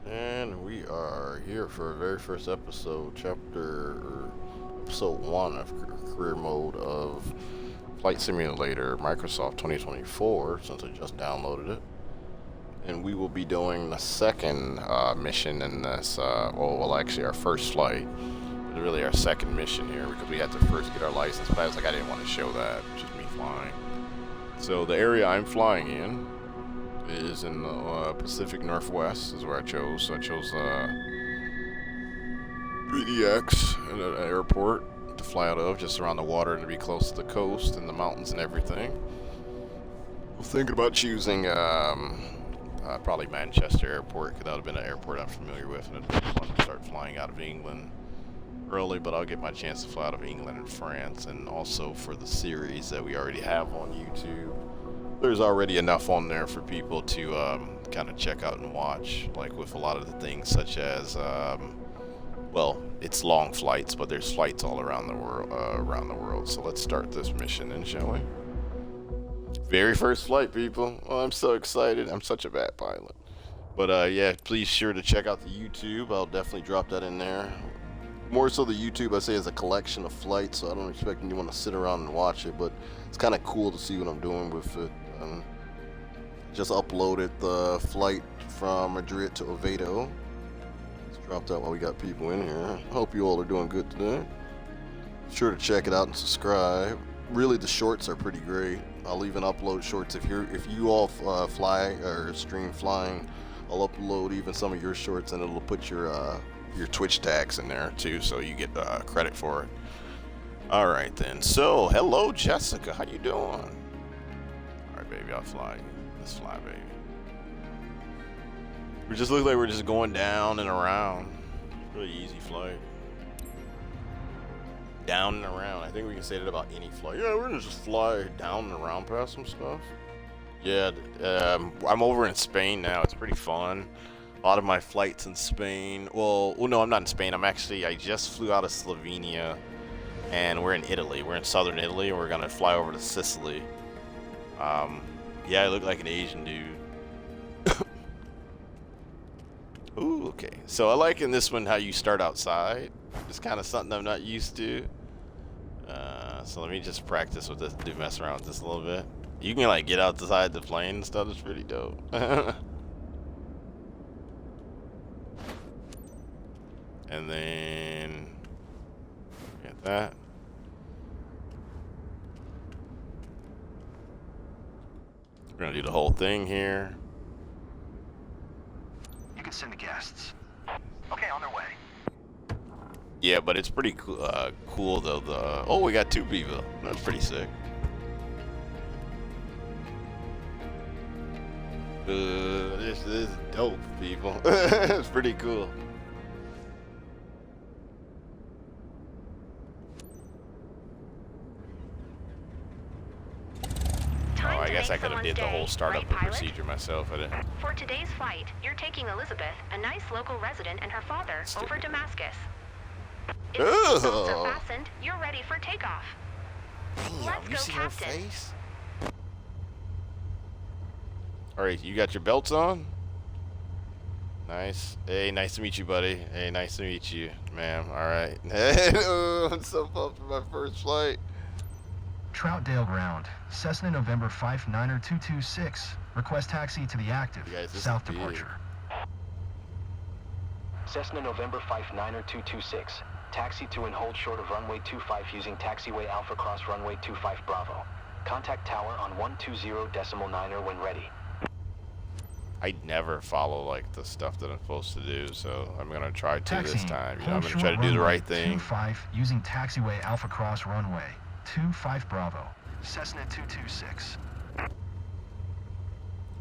And we are here for our very first episode, episode 1 of career mode of Flight Simulator Microsoft 2024, since I just downloaded it. And we will be doing the second mission in this, actually our first flight, but really our second mission here, because we had to first get our license. But I was like, I didn't want to show that, just me flying. So the area I'm flying in is in the Pacific Northwest, is where I chose. So I chose 3DX at an airport to fly out of, just around the water and to be close to the coast and the mountains and everything. I was thinking about choosing probably Manchester Airport, because that would have been an airport I'm familiar with, and it'd be fun to start flying out of England early, but I'll get my chance to fly out of England and France. And also for the series that we already have on YouTube, there's already enough on there for people to kind of check out and watch, like with a lot of the things such as it's long flights, but there's flights all around the world. So let's start this mission then, shall we? Very first flight, people. Oh, I'm so excited. I'm such a bad pilot. But yeah, please sure to check out the YouTube. I'll definitely drop that in there. More so the YouTube, I say, is a collection of flights, so I don't expect anyone to sit around and watch it, but it's kind of cool to see what I'm doing with it. Just uploaded the flight from Madrid to Oviedo. Let's drop that while we got people in here. Hope you all are doing good today. Be sure to check it out and subscribe. Really, the shorts are pretty great. I'll even upload shorts if you all fly or stream flying. I'll upload even some of your shorts, and it'll put your Twitch tags in there too, so you get credit for it. All right then. So, hello Jessica, how you doing? All right, baby, I'll fly. Let's fly, baby. We just look like we're just going down and around. Really easy flight. Down and around. I think we can say that about any flight. Yeah, we're gonna just fly down and around past some stuff. Yeah, I'm over in Spain now. It's pretty fun. A lot of my flights in Spain. Well, no, I'm not in Spain. I just flew out of Slovenia, and we're in Italy. We're in southern Italy, and we're gonna fly over to Sicily. Yeah, I look like an Asian dude. Ooh, okay. So I like in this one how you start outside. It's kind of something I'm not used to. So let me just practice with this, mess around with this a little bit. You can like get outside the plane and stuff. It's pretty dope. And then get that. We're gonna do the whole thing here. You can send the guests. Okay, on their way. Yeah, but it's pretty cool though. Oh, we got 2 people. That's pretty sick. This is dope, people. It's pretty cool. I guess I could have did the whole startup procedure myself. For today's flight, you're taking Elizabeth, a nice local resident, and her father over Damascus. If the seatbelts are fastened, you're ready for takeoff. Damn, Let's you go, see Captain. her face? Alright, you got your belts on? Nice. Hey, nice to meet you, buddy. Hey, nice to meet you, ma'am. Alright. I'm so pumped for my first flight. Troutdale Ground, Cessna November 59226. Request taxi to the active, south departure. Cessna November 59226. Taxi to and hold short of runway 25 using taxiway Alpha Cross runway 25 Bravo. Contact tower on 120.9er when ready. I never follow like the stuff that I'm supposed to do, so I'm gonna try to Taxiing, this time. You know, I'm hold gonna try to do the runway right thing. 25 using taxiway Alpha Cross runway 25 Bravo. Cessna 226.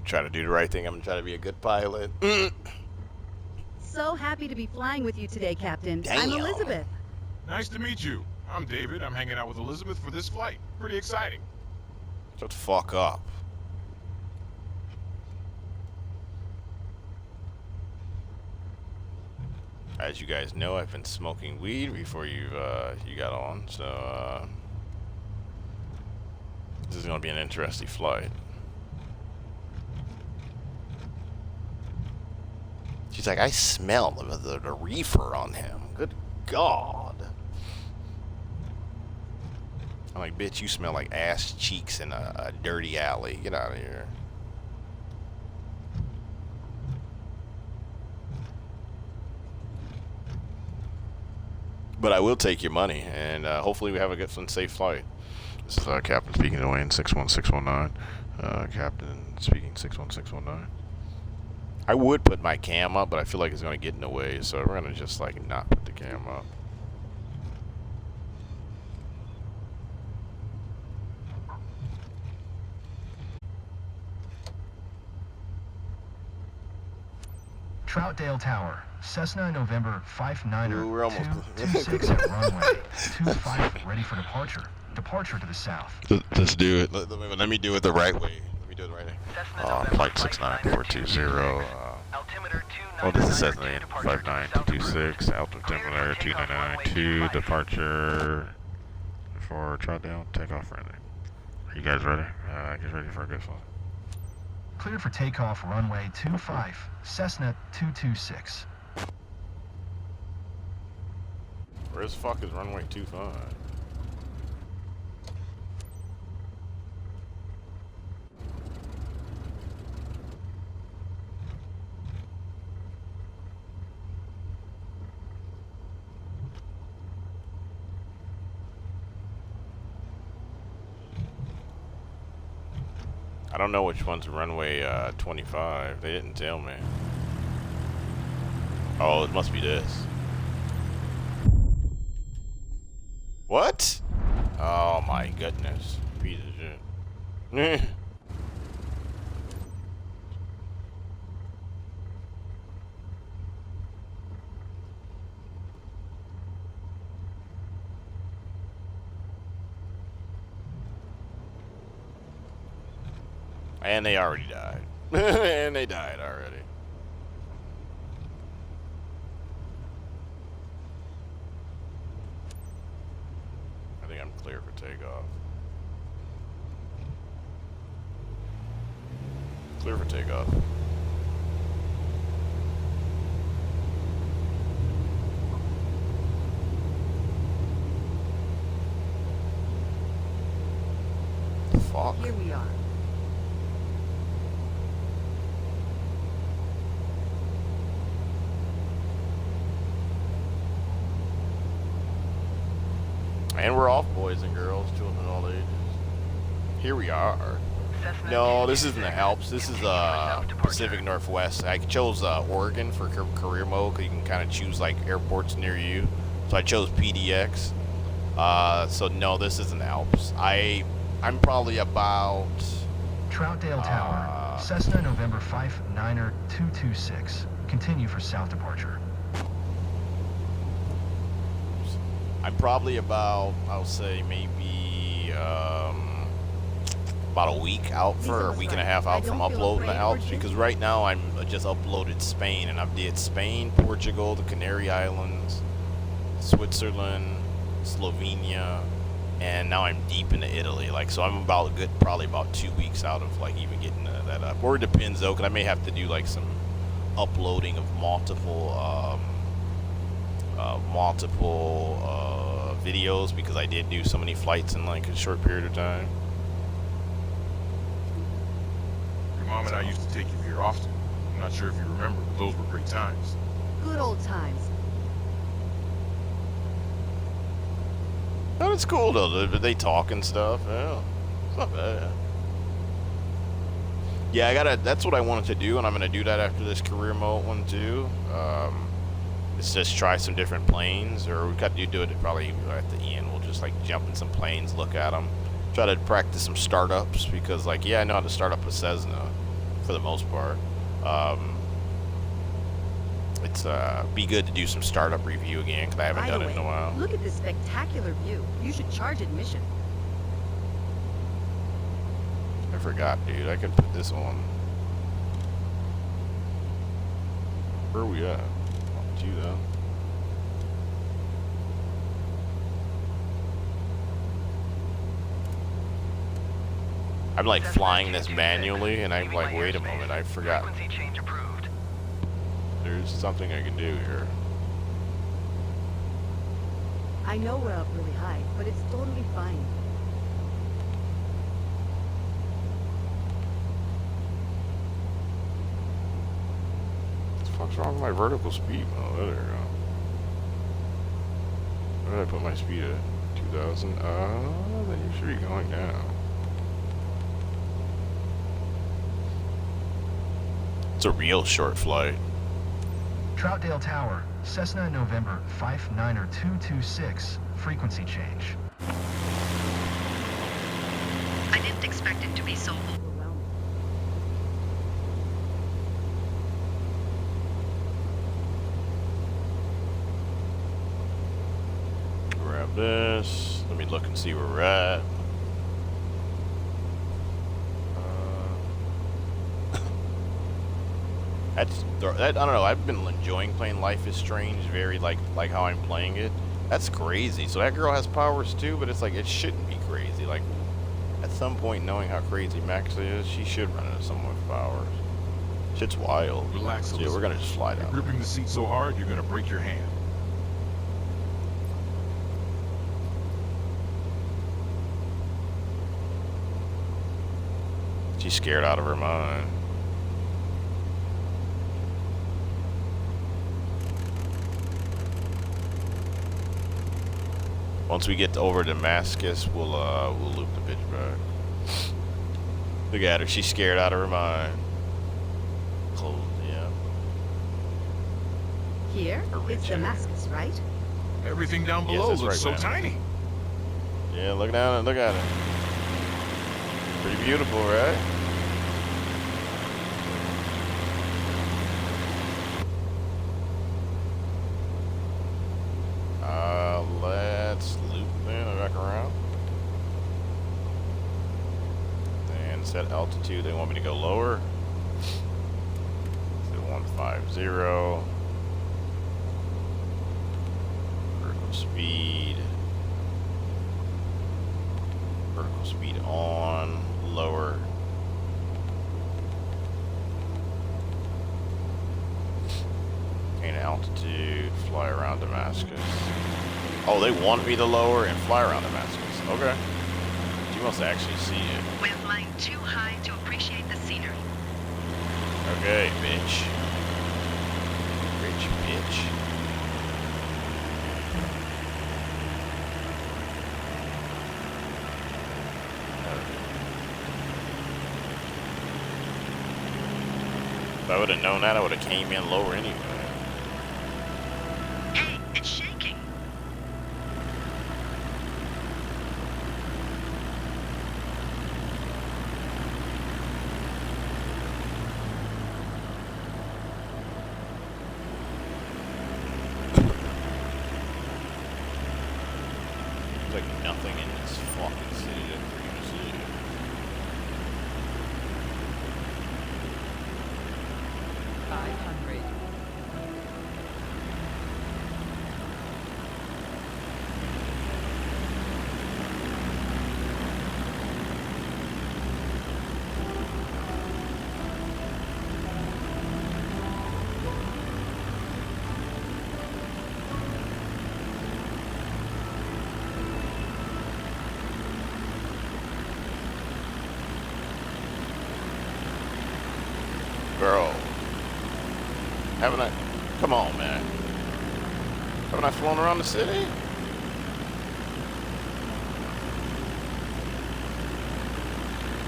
Try to do the right thing. I'm gonna try to be a good pilot. So happy to be flying with you today, Captain. Damn. I'm Elizabeth. Nice to meet you. I'm David. I'm hanging out with Elizabeth for this flight. Pretty exciting. Shut the fuck up. As you guys know, I've been smoking weed before you got on, so this is gonna be an interesting flight. She's like, I smell the reefer on him. Good God. I'm like, bitch, you smell like ass cheeks in a dirty alley. Get out of here. But I will take your money, and hopefully we have a good, fun, safe flight. This is Captain speaking to Wayne 61619. Captain speaking 61619. I would put my cam up, but I feel like it's going to get in the way, so we're going to just like not put the cam up. Troutdale Tower, Cessna November 59er Ooh, we're almost 226 at runway 25, ready for departure. Departure to the south. Let's do it. Let me do it the right way. Let me do it the right way. Flight 69420. Oh, this is Cessna 59226. Altimeter 2992. Departure for Troutdale. Takeoff friendly. Are you guys ready? Get ready for a good flight. Cleared for takeoff runway 25, Cessna 226. Where the fuck is runway 25? I don't know which one's runway 25. They didn't tell me. Oh, it must be this. What? Oh my goodness. Piece of shit. And they already died. And they died already. I think I'm clear for takeoff. Clear for takeoff. Fuck. Here we are. And we're off, boys and girls, children of all ages. Here we are. No, this isn't the Alps. This is Pacific Northwest. I chose Oregon for career mode because you can kind of choose like airports near you. So I chose PDX. So no, this isn't the Alps. I'm probably about Troutdale Tower, Cessna November 59er 226. Continue for south departure. I'm probably about, I'll say maybe about a week out for, or a week and a half out from uploading the Alps, because right now I'm just uploaded Spain, and I've did Spain, Portugal, the Canary Islands, Switzerland, Slovenia, and now I'm deep into Italy. Like, so I'm about probably about 2 weeks out of like even getting that up. Or it depends though, because I may have to do like some uploading of multiple videos, because I did do so many flights in like a short period of time. Your mom and I used to take you here often. I'm not sure if you remember, but those were great times. Good old times. Oh, it's cool though. They talk and stuff. Yeah, it's not bad. Yeah, that's what I wanted to do, and I'm gonna do that after this career mode one too. Let's just try some different planes, or we got to do it probably at the end. We'll just like jump in some planes, look at them, try to practice some startups, because like, yeah, I know how to start up a Cessna for the most part. It's be good to do some startup review again, because I haven't done it in a while. Look at this spectacular view. You should charge admission. I forgot, dude. I could put this on. Where are we at? You though. I'm like flying this manually, and I'm like, wait a moment, I forgot. there's something I can do here. I know we're up really high, but it's totally fine. What the fuck's wrong with my vertical speed? Oh, there we go. Where did I put my speed at? 2,000? Then you should be going down. It's a real short flight. Troutdale Tower, Cessna November 59226, frequency change. I didn't expect it to be so overwhelming. Grab this. Let me look and see where we're at. I don't know. I've been enjoying playing Life is Strange, very like how I'm playing it. That's crazy. So that girl has powers too, but it's like it shouldn't be crazy. Like at some point, knowing how crazy Max is, she should run into someone with powers. Shit's wild. Relax, Yeah, we're gonna just fly You're down. gripping the seat so hard, you're gonna break your hand. She's scared out of her mind. Once we get over Damascus, we'll loop the bitch back. Look at her, she's scared out of her mind. Close, yeah. Here, Or it's Richard. Damascus, right? Everything down Yes, below that's looks so right, man. tiny. Yeah, look down and look at it. Pretty beautiful, right? Let's loop then back around. And set altitude. They want me to go lower. So 150. Vertical speed. Vertical speed on. Lower. Gain altitude. Fly around Damascus. Oh, they want me to lower and fly around Damascus. Okay. She wants to actually see it. We're flying too high to appreciate the scenery. Okay, bitch. Rich bitch. If I would have known that, I would have came in lower anyway. Hey, it's shaking. There's like nothing in this fucking city that we're gonna see. 500. Girl. Haven't I? Come on, man. Haven't I flown around the city?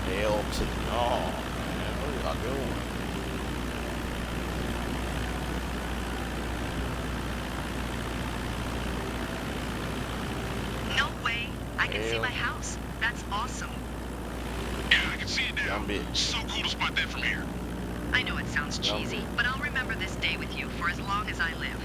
Hell to no, man. What are y'all doing? No way. I can see Hell. my house. That's awesome. Yeah, I can see it now. Dumb bitch. So cool to spot that from here. I know it sounds Yum. cheesy, but I'll remember this day with you for as long as I live.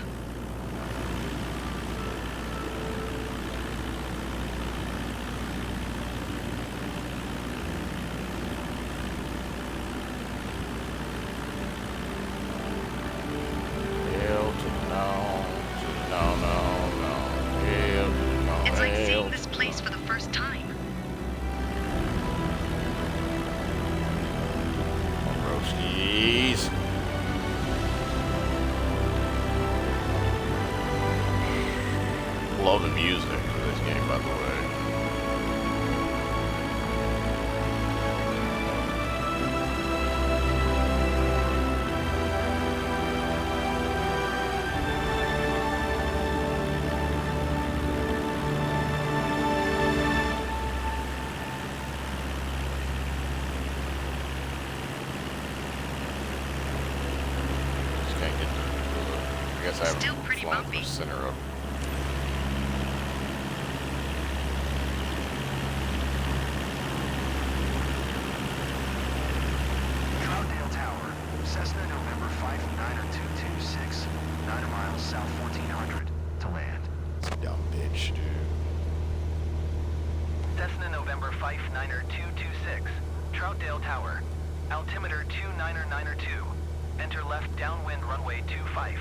Hell to no, no. Hell to no. It's like hell seeing this to place for the first time. no. Roasties. love the music for this game, by the way. I haven't Still pretty flown bumpy. from center up. Troutdale Tower, Cessna November 59226, 9 miles south 1400 to land. Dumb bitch, dude. Cessna November 59226, Troutdale Tower, altimeter 29902, enter left downwind runway 25.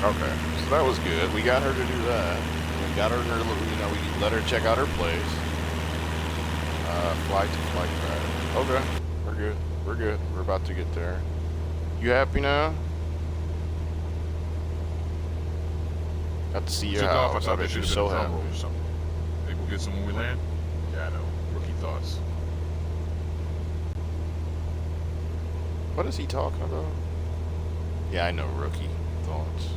Okay, so that was good. We got her to do that. We got her, we let her check out her place. Flight to flight right. Okay, we're good. We're good. We're about to get there. You happy now? Got to see your Took off. I house. I thought bet that you're should so have been a happy. drum roll or something. Think we'll get some when we land? Yeah, I know. Rookie thoughts. What is he talking about? Yeah, I know, rookie thoughts.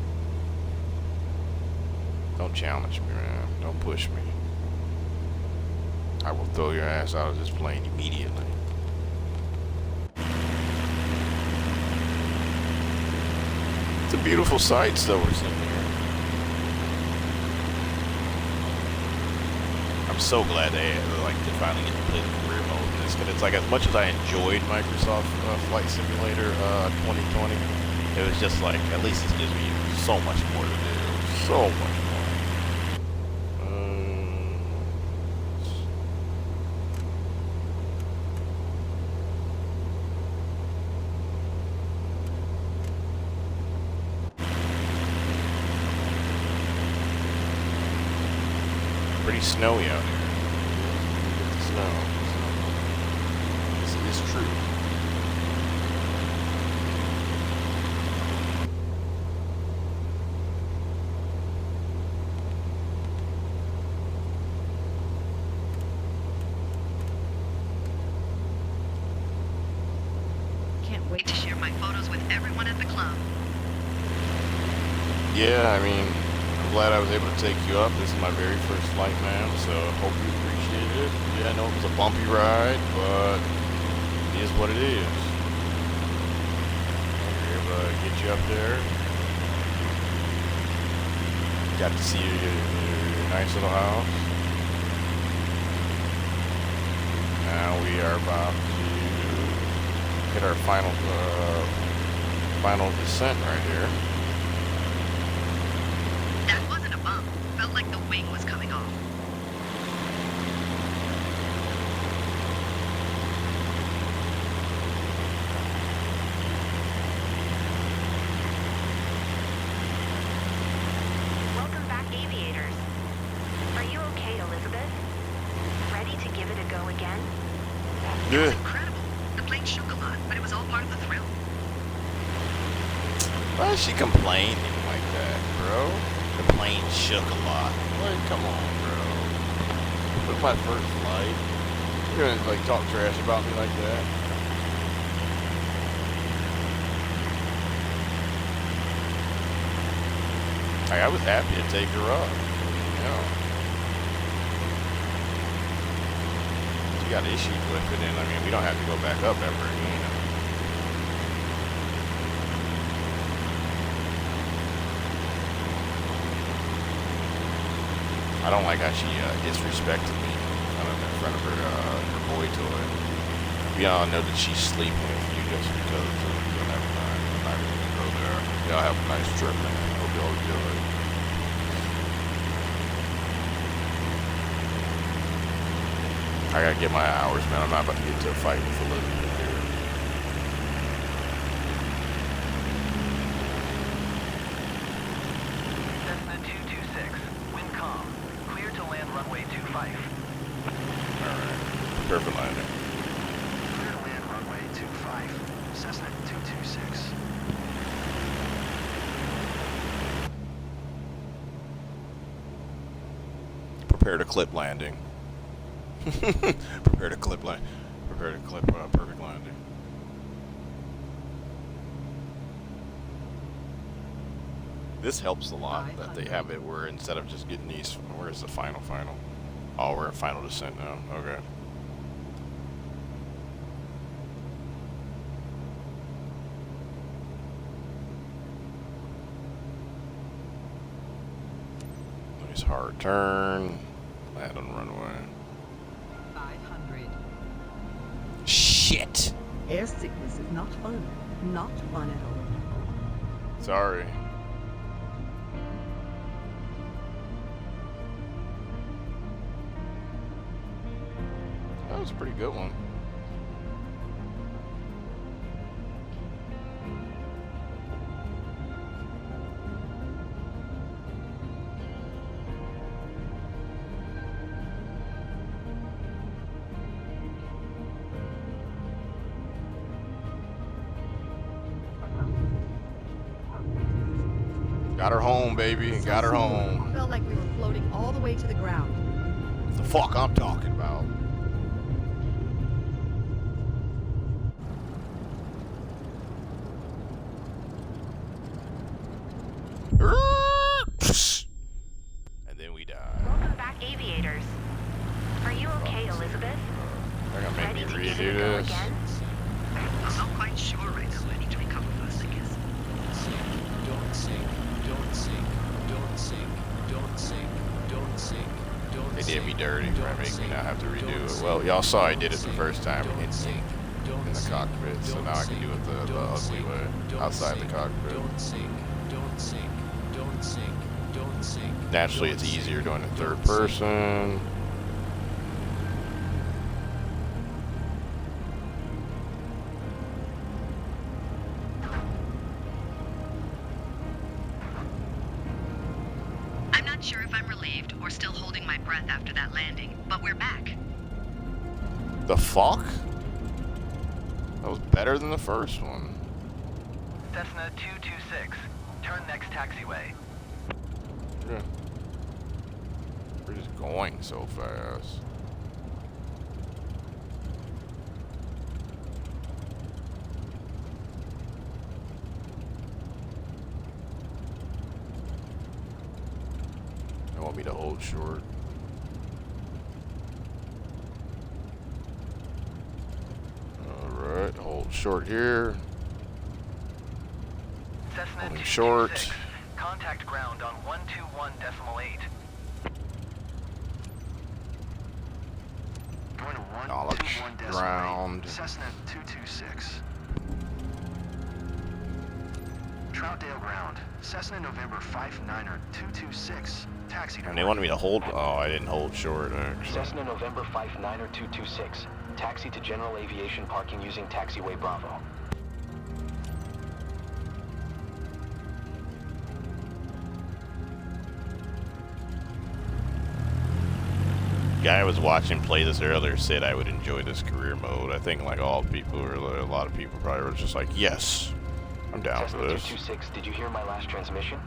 Don't challenge me, man. Don't push me. I will throw your ass out of this plane immediately. It's a beautiful sights that we're seeing here. I'm so glad they finally get to play the career mode in this, because it's like, as much as I enjoyed Microsoft Flight Simulator 2020, it was just like, at least it gives me so much more to do. So much more. Pretty snowy out here. Get the snow. This is true. Can't wait to share my photos with everyone at the club. Yeah, I mean, I'm glad I was able to take you up. This is my very first flight, man, so hope you appreciate it. Yeah, I know it was a bumpy ride, but it is what it is. We're able to get you up there. Got to see your nice little house. Now we are about to hit our final descent right here. That wasn't a bump. Felt like the wing was coming off. Welcome back, aviators. Are you okay, Elizabeth? Ready to give it a go again? It was incredible. The plane shook a lot, but it was all part of the thrill. Why is she complaining like that, bro? The plane shook a lot. Like, come on, bro. It was my first flight. You're gonna, like, talk trash about me like that? Like, I was happy to take her up. You know. She got issues with it, and I mean, we don't have to go back up ever again. I don't like how she disrespected me in front of her boy toy. We all know that she's sleeping with you just because of never mind. I'm not even gonna go there. Y'all have a nice trip, man. Hope y'all enjoy. I gotta get my hours, man. I'm not about to get into a fight with Elizabeth here. Cessna 226, wind calm, clear to land runway 25. Alright. Perfect landing. Clear to clip landing. Prepare to clip land. Prepare to clip perfect landing. This helps a lot that they have it where instead of just getting these, where's the final? Oh, we're at final descent now. Okay. Nice hard turn. Land on runway. 500. Shit. Air sickness is not fun. Not fun at all. Sorry. That was a pretty good one. Got her home, baby. Got her home. Felt like we were floating all the way to the ground. What the fuck I'm talking about? And then we die. Welcome back, aviators. Are you okay, Elizabeth? They're gonna make Ready me to give redo it a go this. again? I'm not quite sure right now. I need to recover first, I guess. Don't sink, don't sink, don't sink, don't sink, don't sink, don't They sink. did me dirty for don't making me sink, not have to don't redo it. sink, Well, y'all saw I did it the don't first time sink, in don't sink, don't the sink, cockpit, so don't now I can sink, do it the don't ugly sink, way, don't outside the sink, cockpit. Don't sink, don't sink, don't sink, don't sink. Naturally, don't it's sink, easier doing it don't third sink. person. I'm not sure if I'm relieved or still holding my breath after that landing, but we're back. The fuck? That was better than the first one. Cessna 226. Turn next taxiway. Yeah. We're just going so fast. They want me to hold short. Alright, hold short here. Cessna Holding 226. short. Contact ground on 121.8. Going to Knowledge 121.8. ground. Cessna 226. Troutdale ground. Cessna November 59er 226. Taxi to And they wanted me to hold. Oh, I didn't hold short actually. Cessna November 59er 226. Taxi to general aviation parking using taxiway Bravo. Guy I was watching play this earlier said I would enjoy this career mode. I think like all people or a lot of people probably were just like, yes, I'm down for Cessna this. 226, did you hear my last transmission?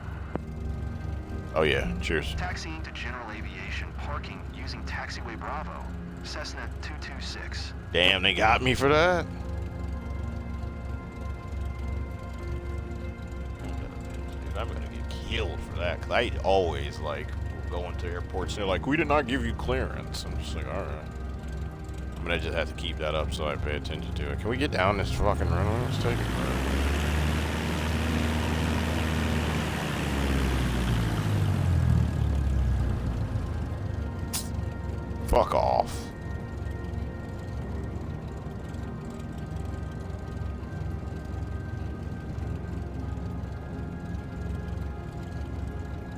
Oh yeah, cheers. Taxiing to general aviation parking using taxiway Bravo. Cessna 226. Damn, they got me for that. Dude, I'm gonna get killed for that. 'Cause I always like go into airports and they're like, we did not give you clearance. I'm just like, all right. I'm gonna just have to keep that up so I pay attention to it. Can we get down this fucking runway? Let's take it. Fuck off.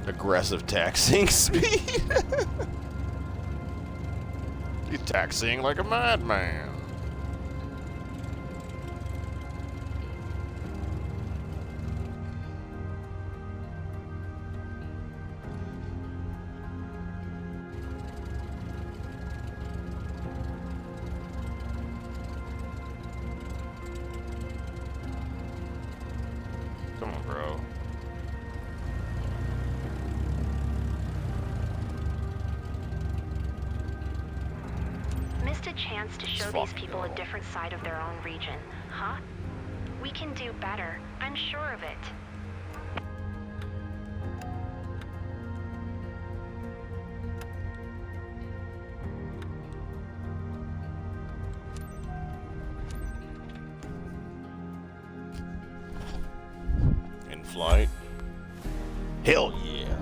Aggressive taxiing speed. He's taxiing like a madman. Come on, bro. Missed a chance to show these people a different side of their own region, huh? We can do better. I'm sure of it. In flight. Hell yeah.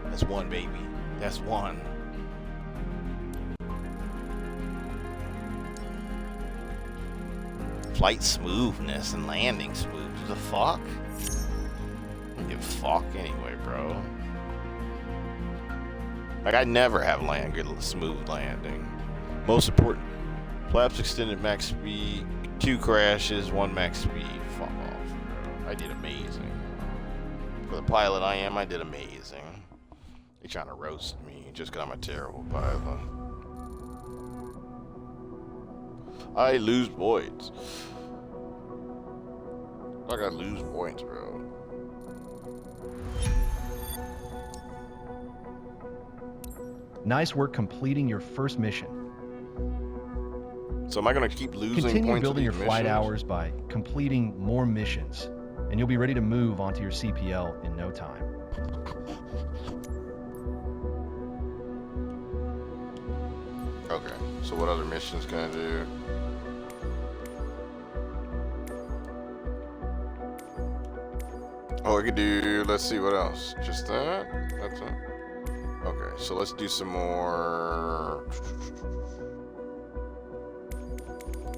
That's one, baby. That's one. Flight smoothness and landing smooth. The fuck? I don't give a fuck anyway, bro. Like, I never have good smooth landing. Most important, flaps extended max speed, 2 crashes, 1 max speed. Fuck off, bro. I did amazing. For the pilot I did amazing. They trying to roast me just because I'm a terrible pilot. I lose points. I gotta lose points, bro. Nice work completing your first mission. So am I gonna keep losing Continue points? building your missions? flight hours by completing more missions, and you'll be ready to move onto your CPL in no time. Okay, so what other missions can I do? Oh, I could do, let's see, what else? Just that? That's it? Okay, so let's do some more.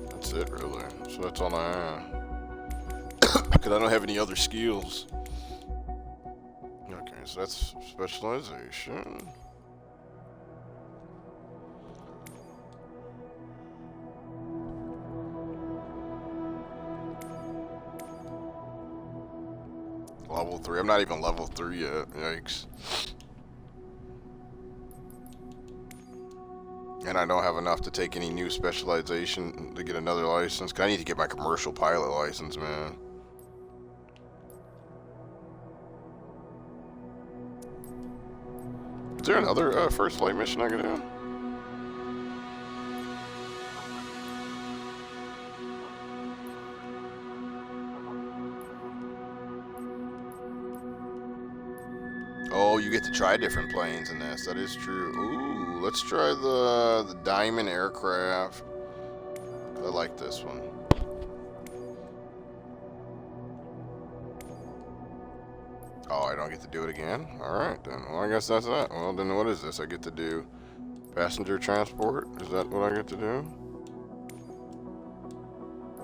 That's it, really. So that's all I have. Because I don't have any other skills. Okay, so that's specialization. Level 3. I'm not even level 3 yet. Yikes. And I don't have enough to take any new specialization to get another license. 'Cause I need to get my commercial pilot license, man. Is there another first flight mission I can do? Oh, you get to try different planes in this. That is true. Ooh, let's try the Diamond aircraft. I like this one. Oh, I don't get to do it again? Alright then. Well, I guess that's that. Well, then what is this? I get to do passenger transport? Is that what I get to do?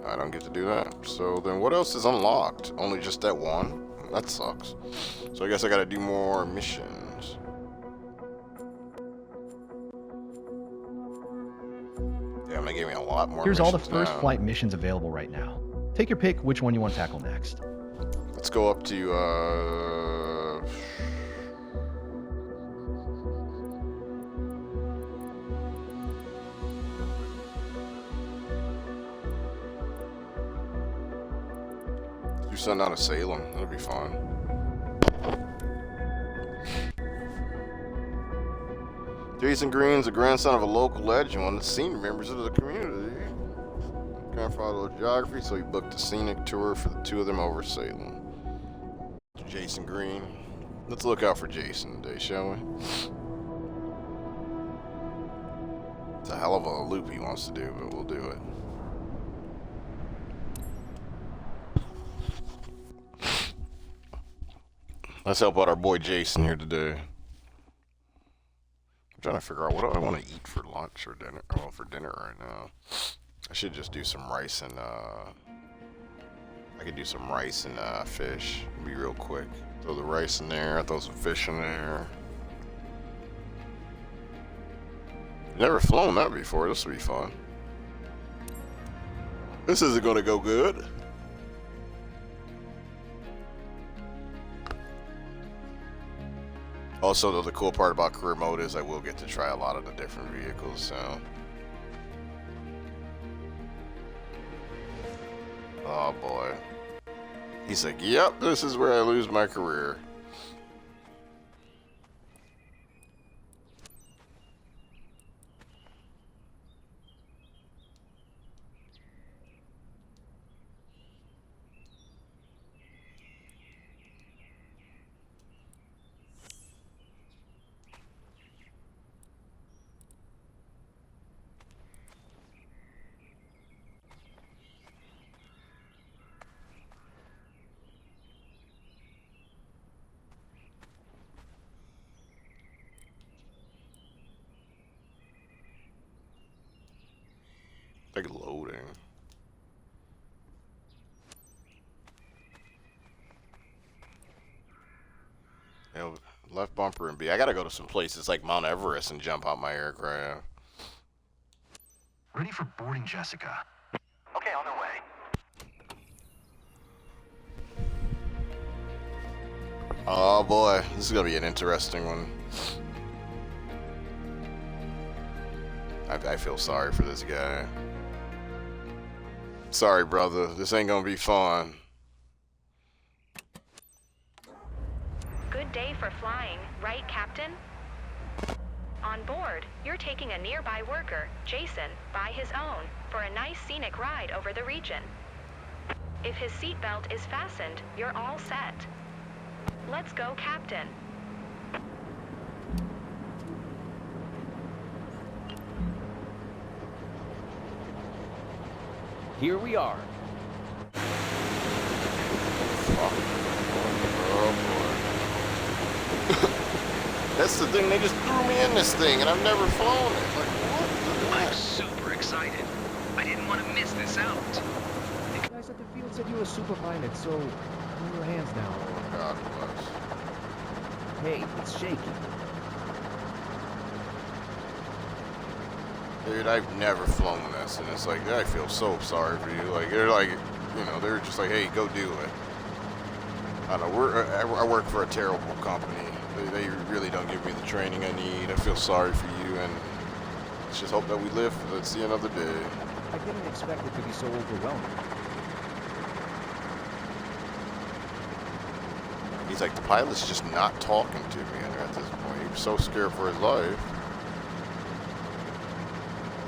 I don't get to do that. So then what else is unlocked? Only just that one? That sucks. So I guess I gotta do more missions. Damn, they gave me a lot more Here's all the missions first now. flight missions available right now. Take your pick which one you want to tackle next. Let's go up to, do something out of Salem. That'll be fun. Jason Green's the grandson of a local legend, one of the senior members of the community. Can't follow geography, so he booked a scenic tour for the two of them over Salem. Jason Green. Let's look out for Jason today, shall we? It's a hell of a loop he wants to do, but we'll do it. Let's help out our boy Jason here today. I'm trying to figure out what do I want to eat for lunch or dinner. Well, for dinner right now. I should just do some rice and I could do some rice and fish. It'll be real quick. Throw the rice in there, throw some fish in there. Never flown that before. This will be fun. This isn't gonna go good. Also, though, the cool part about career mode is I will get to try a lot of the different vehicles, so. Oh boy. He's like, yep, this is where I lose my career. Like loading. You know, left bumper and B. I gotta go to some places like Mount Everest and jump out my aircraft. Ready for boarding, Jessica. Okay, on their way. Oh boy, this is gonna be an interesting one. I feel sorry for this guy. Sorry, brother. This ain't gonna be fun. Good day for flying, right, Captain? On board, you're taking a nearby worker, Jason, by his own, for a nice scenic ride over the region. If his seatbelt is fastened, you're all set. Let's go, Captain. Here we are. Oh boy. That's the thing, they just threw me in this thing and I've never flown it. Like, what? I'm super excited. I didn't want to miss this out. The guys at the field said you were a super pilot, so in your hands now. Oh, God bless. Hey, it's shaky. Dude, I've never flown this, and it's like, I feel so sorry for you. Like, they're like, you know, they're just like, hey, go do it. I don't know, I work for a terrible company. They really don't give me the training I need. I feel sorry for you, and let's just hope that we live to see another day. I didn't expect it to be so overwhelming. He's like, the pilot's just not talking to me at this point. He was so scared for his life.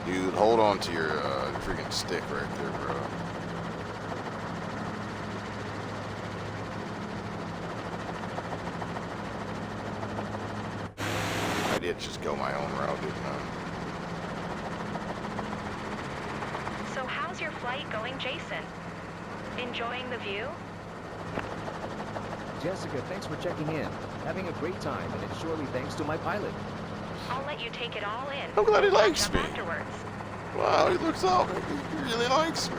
Dude, hold on to your freaking stick right there, bro. I did just go my own route, didn't I? So how's your flight going, Jason? Enjoying the view? Jessica, thanks for checking in. Having a great time, and it's surely thanks to my pilot. I'll let you take it all in. I'm glad he likes Catch me. up afterwards. Wow, he looks out. He really likes me.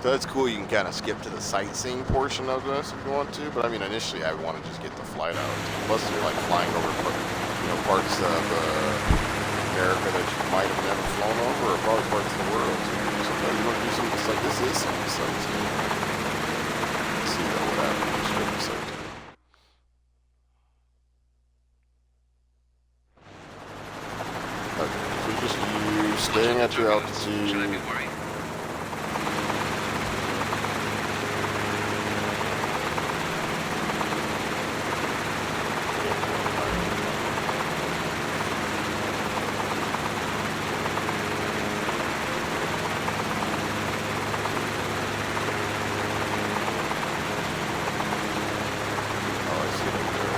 So that's cool. You can kind of skip to the sightseeing portion of this if you want to. But I mean, initially, I want to just get the flight out. Plus, you're like flying over, you know, parts of America that you might have never flown over, or probably parts of the world. So sometimes you want to do something just like this. Is something sightseeing. Let's see though what happens. Sightseeing. Okay, so just you staying at your altitude. Should I be worried? Oh, I see that there.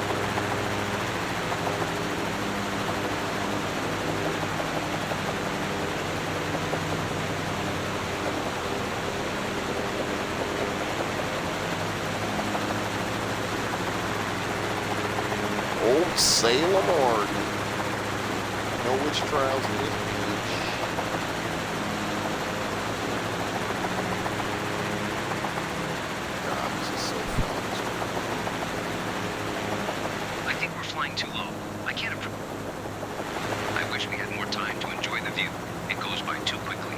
Old Salem, Oregon. No witch trials in this beach. God, this is so fun. I think we're flying too low. I can't approve. I wish we had more time to enjoy the view. It goes by too quickly.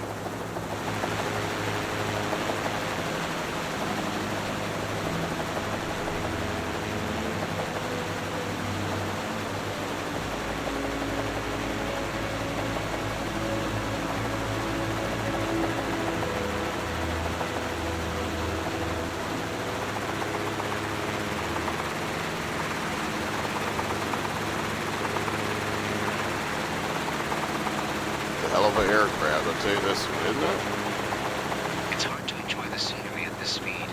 It's a hell of an aircraft, I'll tell you this one, isn't it? It's hard to enjoy the scenery at this speed.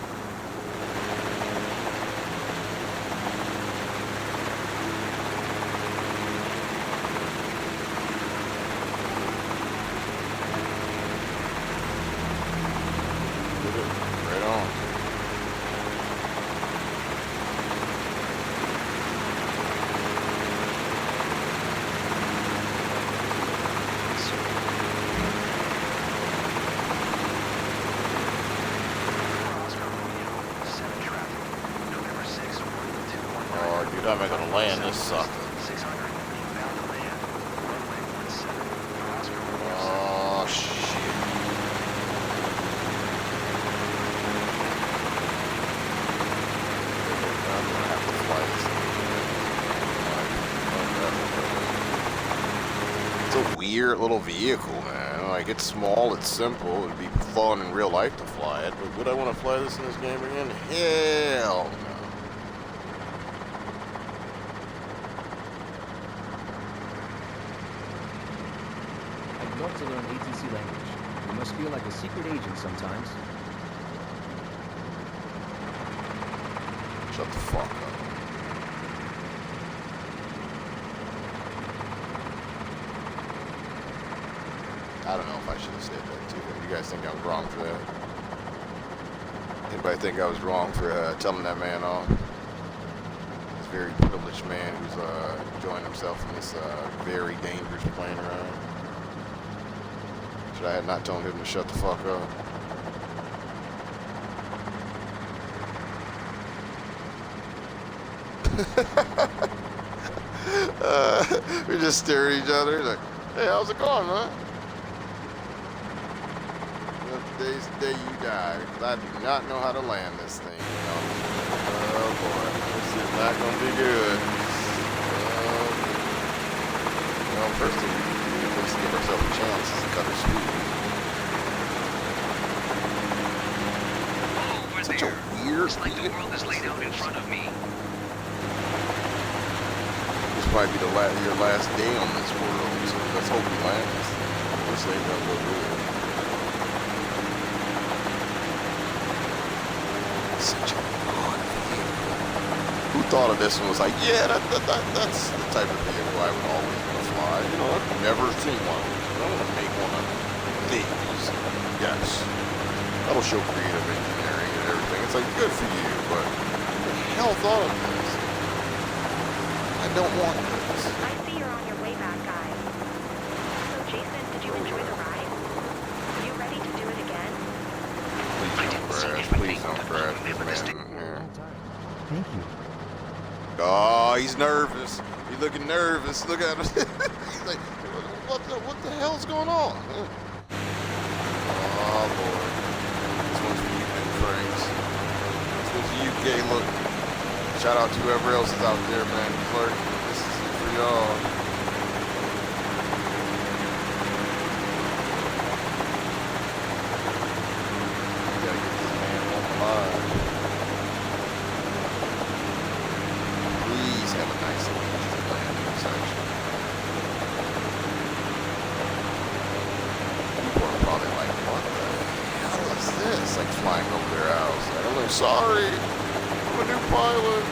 Right on. land this sucker. 600, inbound to land. Runway 17 for Oscar Romeo 7. Oh, shit. I'm gonna have to fly this thing. It's a weird little vehicle, man. Like, it's small, it's simple. It'd be fun in real life to fly it, but would I want to fly this in this game again? Hell no. I'd love to learn ATC language. You must feel like a secret agent sometimes. Shut the fuck up. I don't know if I should have said that too. You guys think I was wrong for that? Anybody think I was wrong for telling that man off? This very privileged man who's enjoying himself in this very dangerous plane ride. Should I have not told him to shut the fuck up? We just stare at each other like, hey, how's it going, man? Well, today's the day you die, because I do not know how to land this thing. Oh boy, this is not going to be good. Well, first thing we need to do is give ourselves a chance to cut our speed. Over Such there. a weird It's like the vehicle. world is laid out in front of me. This might be your last day on this world, so let's hope we land this thing. This ain't gonna go good. Such a odd vehicle. Who thought of this and was like, yeah, that's the type of vehicle I would always want to fly. You know, I've never seen one. I want to make one of these. Yes. That'll show creative engineering and everything. It's like, good for you, but who the hell thought of this? I don't want this. I see you're on your way back, guys. So, Jason, did you enjoy the ride? Are you ready to do it again? Please don't crash. Please don't crash this man here. Thank you. Oh, he's nervous. He's looking nervous. Look at him. He's like, what the hell's going on? Oh, boy. This one's for you, Ben Franks. This one's for you, Caleb. Shout out to whoever else is out there, man. Clark, this is it for y'all. We gotta get this man home alive. Please have a nice and easy landing section. People are probably like, what the hell is this? Like flying over their house. Like, I'm like, sorry. I'm a new pilot.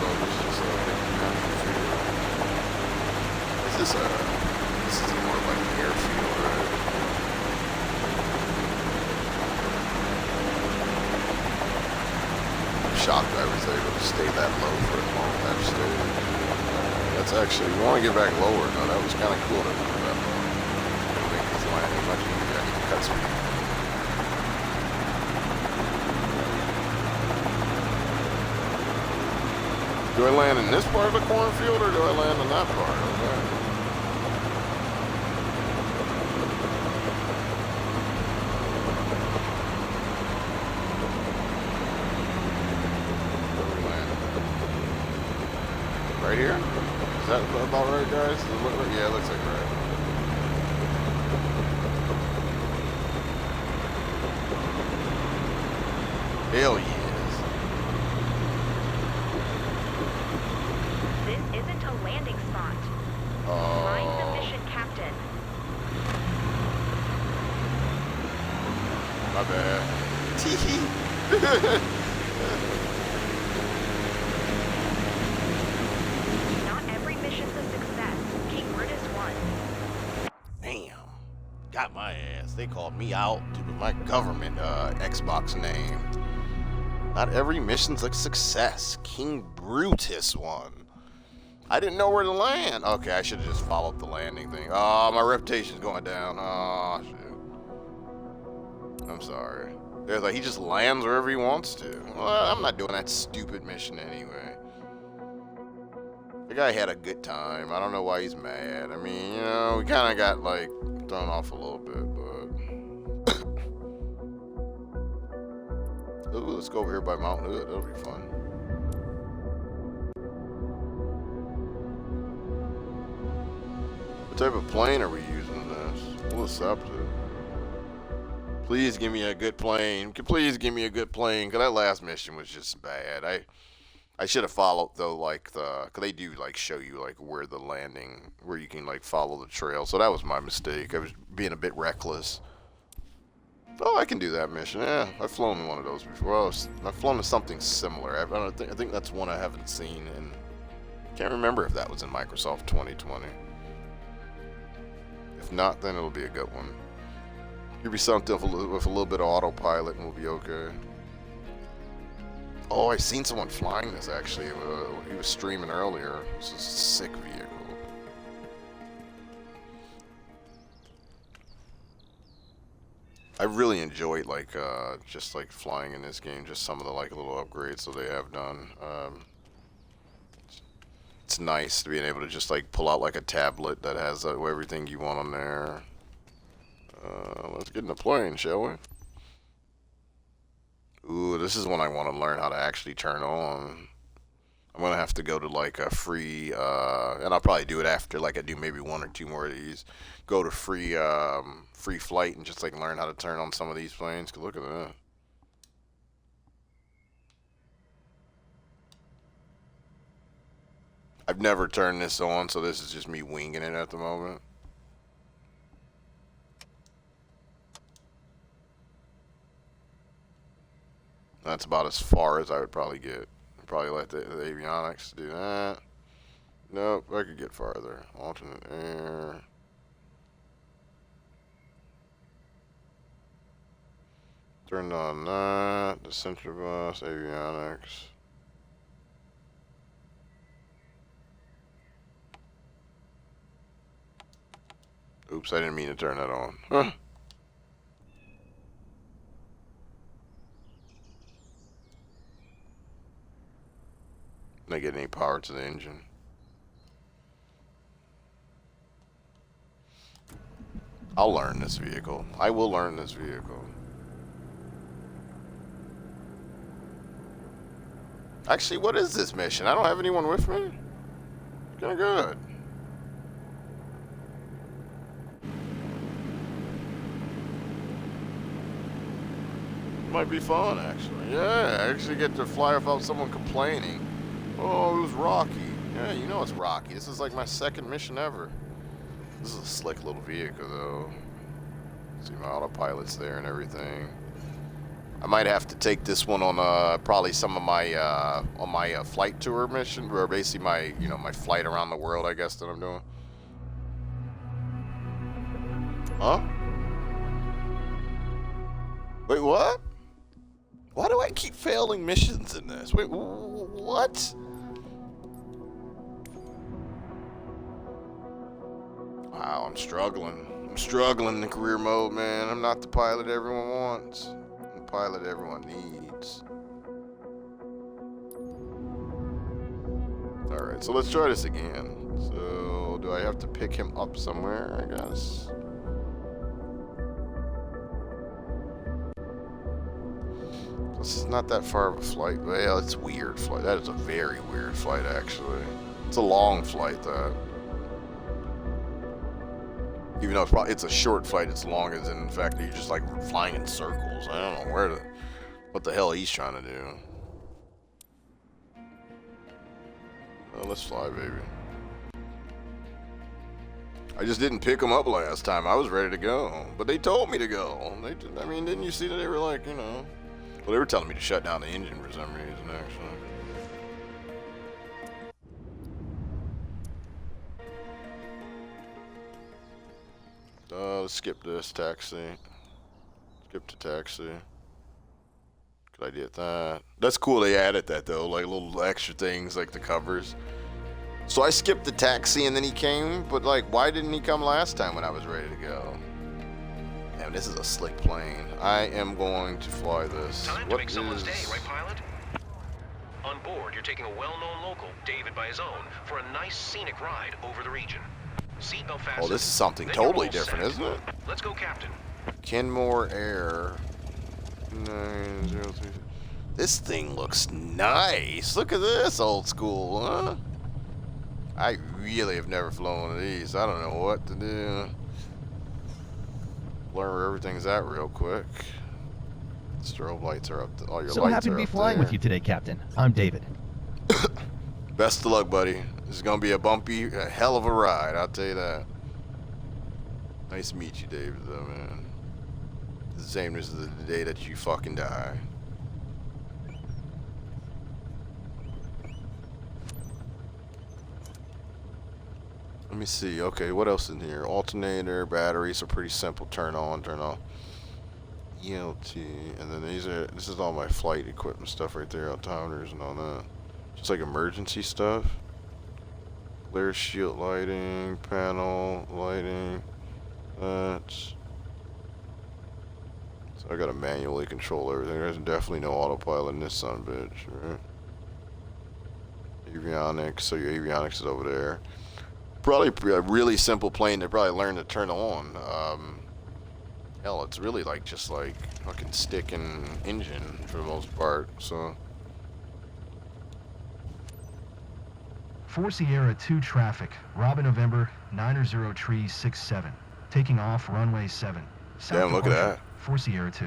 Runway 17. This is more like an airfield, right? I'm shocked I was able to stay that low for as long as I've stayed. That's actually, you want to get back lower, though. That was kind of cool to go that low. It'll make this landing much easier. I need to cut speed. Do I land in this part of the cornfield or do I land in that part? Okay. Where we land? Right here? Is that about right, guys? Does it look like, yeah, it looks like right. Hell yes. This isn't a landing spot. Mind the Oh, mission, Captain. my bad. Not every mission's a success. King Brutus won. Damn. Got my ass. They called me out to my government Xbox name. Not every mission's a success. King Brutus won. I didn't know where to land. Okay, I should have just followed the landing thing. Oh, my reputation's going down. Oh, shit. I'm sorry. There's like, he just lands wherever he wants to. Well, I'm not doing that stupid mission anyway. The guy had a good time. I don't know why he's mad. I mean, you know, we kind of got, like, thrown off a little bit, but... Ooh, let's go over here by Mount Hood. That'll be fun. What type of plane are we using in this? What's up to? Please give me a good plane. Please give me a good plane. Cause that last mission was just bad. I should have followed though, like cause they do like show you like where the landing, where you can like follow the trail. So that was my mistake. I was being a bit reckless. Oh, I can do that mission. Yeah, I've flown in one of those before. Well, I've flown in something similar. I think that's one I haven't seen, and can't remember if that was in Microsoft 2020. If not, then it'll be a good one. Give me something with a little bit of autopilot and we'll be okay. Oh, I seen someone flying this actually. He was streaming earlier. This is a sick vehicle. I really enjoyed like just like flying in this game. Just some of the like little upgrades that they have done. It's nice to being able to just like pull out like a tablet that has everything you want on there. Let's get in the plane, shall we? Ooh, this is one I want to learn how to actually turn on. I'm gonna have to go to like a free, and I'll probably do it after like I do maybe one or two more of these. Go to free flight and just like learn how to turn on some of these planes. 'Cause look at that. I've never turned this on, so this is just me winging it at the moment. That's about as far as I would probably get. I'd probably let the avionics do that. Nope, I could get farther. Alternate air. Turned on that. The central bus, avionics. Oops, I didn't mean to turn that on. Huh. Not getting any power to the engine. I'll learn this vehicle. I will learn this vehicle. Actually, what is this mission? I don't have anyone with me. It's kind of good. Might be fun, actually. Yeah, I actually get to fly without someone complaining. Oh, it was rocky. Yeah, you know it's rocky. This is like my second mission ever. This is a slick little vehicle, though. See, my autopilot's there and everything. I might have to take this one on probably some of my on my flight tour mission, or basically my my flight around the world, I guess, that I'm doing. Huh? Wait, what? Why do I keep failing missions in this? Wait, what? Wow, I'm struggling. I'm struggling in career mode, man. I'm not the pilot everyone wants. I'm the pilot everyone needs. Alright, so let's try this again. So, do I have to pick him up somewhere, I guess? This is not that far of a flight. Well, it's a weird flight. That is a very weird flight, actually. It's a long flight, that. Even though it's a short flight, it's long as in fact that you're just like flying in circles. I don't know what the hell he's trying to do. Well, let's fly, baby. I just didn't pick them up last time. I was ready to go, but they told me to go. I mean, didn't you see that they were like, well, they were telling me to shut down the engine for some reason, actually. Let's skip this taxi. Skip to taxi. Good idea at that. That's cool they added that, though. Like little extra things like the covers. So I skipped the taxi and then he came, but like, why didn't he come last time when I was ready to go? Damn, this is a slick plane. I am going to fly this. Time to make someone's day, right, pilot? On board, you're taking a well-known local, David by his own, for a nice scenic ride over the region. Seatbelt fastened. Oh, this is something Then you're totally all different, set. isn't it? Let's go, Captain. Kenmore Air 903. This thing looks nice. Look at this, old school, huh? I really have never flown one of these. I don't know what to do. Learn where everything's at real quick. Strobe lights are up. All your So lights happy are to be up flying there. with you today, Captain. I'm David. Best of luck, buddy. This is gonna be a hell of a ride. I'll tell you that. Nice to meet you, David. Though, man. It's the same as the day that you fucking die. Let me see. Okay, what else in here? Alternator, batteries are pretty simple. Turn on, turn off. ELT, and then this is all my flight equipment stuff right there, altimeters and all that. Just like emergency stuff. Glare shield lighting, panel lighting. That's. So I gotta manually control everything. There's definitely no autopilot in this son of a bitch, right? Avionics, so your avionics is over there. Probably a really simple plane to probably learn to turn on. Hell, it's really like just like fucking stick and engine for the most part, so. 4 Sierra 2 traffic, Robin November, 90 tree 67. Taking off runway 7. South Damn, look at departure, that. 4 Sierra 2.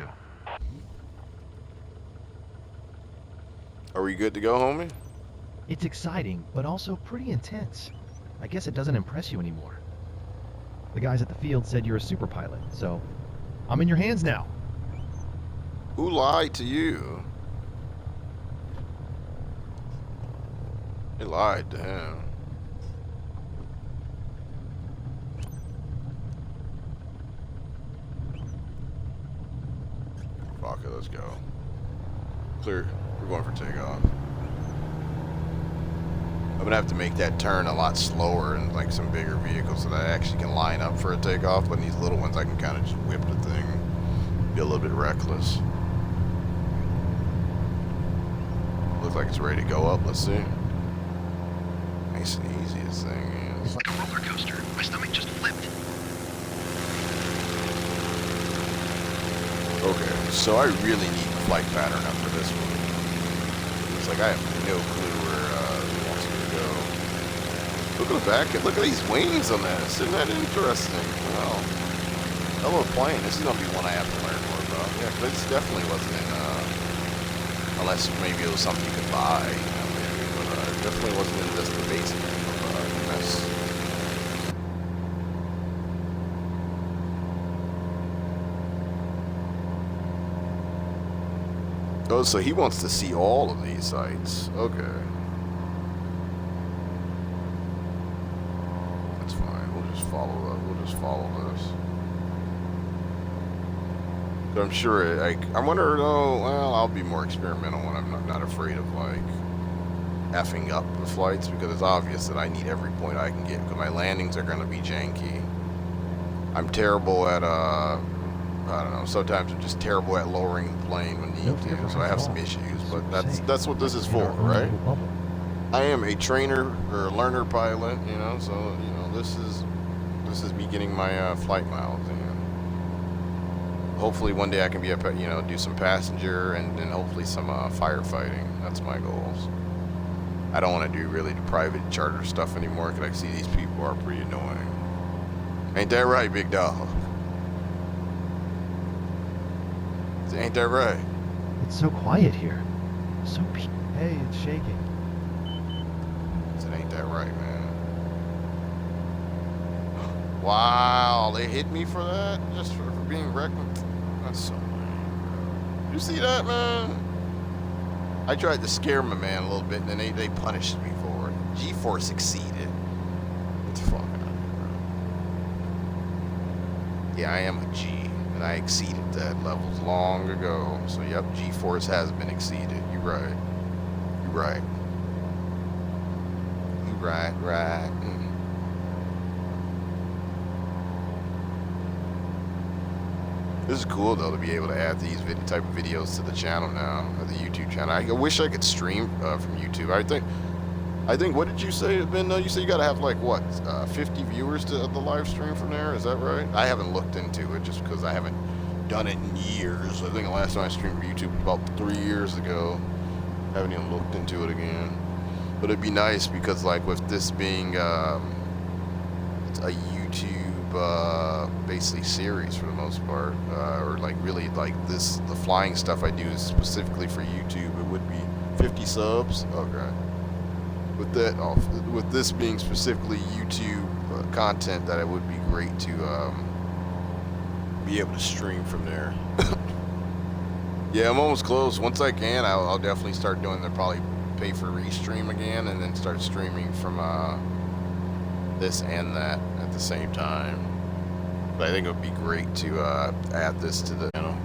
Are we good to go, homie? It's exciting, but also pretty intense. I guess it doesn't impress you anymore. The guys at the field said you're a super pilot, so I'm in your hands now. Who lied to you? They lied to him. Fuck it, let's go. Clear. We're going for takeoff. I'm gonna have to make that turn a lot slower in like some bigger vehicles so that I actually can line up for a takeoff. But in these little ones, I can kind of just whip the thing, be a little bit reckless. Looks like it's ready to go up. Let's see. Nice and easy this thing is. Like a roller coaster. My stomach just flipped. Okay, so I really need the flight pattern up for this one. It's like I have no clue where it wants me to go. Look at the back. Look at these wings on this. Isn't that interesting? Wow. Hello, plane. This is gonna be one I have to learn more about. Yeah, but this definitely wasn't in. Unless maybe it was something you could buy. You know, maybe, but it definitely wasn't in just the basic mess. Oh, so he wants to see all of these sites. Okay. That's fine. We'll just follow that. We'll just follow this. But I'm sure, I wonder though, well, I'll be more experimental when I'm not afraid of like effing up the flights, because it's obvious that I need every point I can get because my landings are going to be janky. I'm terrible at, I don't know, sometimes I'm just terrible at lowering the plane when need to, so I have some issues, but that's what this is for, right? I am a trainer or learner pilot, you know, so, you know, this is me getting my flight miles, you know. Hopefully one day I can be up, you know, do some passenger and hopefully some firefighting. That's my goals. I don't want to do really the private charter stuff anymore because I see these people are pretty annoying. Ain't that right, big dog? Ain't that right? It's so quiet here. So hey, it's shaking. It ain't that right, man. Wow, they hit me for that? Just for being reckless? That's so lame. You see that, man? I tried to scare my man a little bit, and then they punished me for it. G-Force exceeded. It's fucking up, bro. Yeah, I am a G, and I exceeded that levels long ago. So, yep, G-Force has been exceeded. You're right. You're right. You're Right. This is cool though to be able to add these type of videos to the channel now, the YouTube channel. I wish I could stream from YouTube. I think. What did you say, Ben? You say you gotta have like what, 50 viewers to the live stream from there? Is that right? I haven't looked into it just because I haven't done it in years. I think the last time I streamed from YouTube was about 3 years ago. I haven't even looked into it again. But it'd be nice because like with this being it's a YouTube basically series for the most part, or like really like this, the flying stuff I do is specifically for YouTube. It would be 50 subs. Okay. With that, with this being specifically YouTube content, that it would be great to be able to stream from there. Yeah, I'm almost close. Once I can, I'll definitely start doing the probably pay for restream again, and then start streaming from this and that at the same time. But I think it would be great to add this to the channel.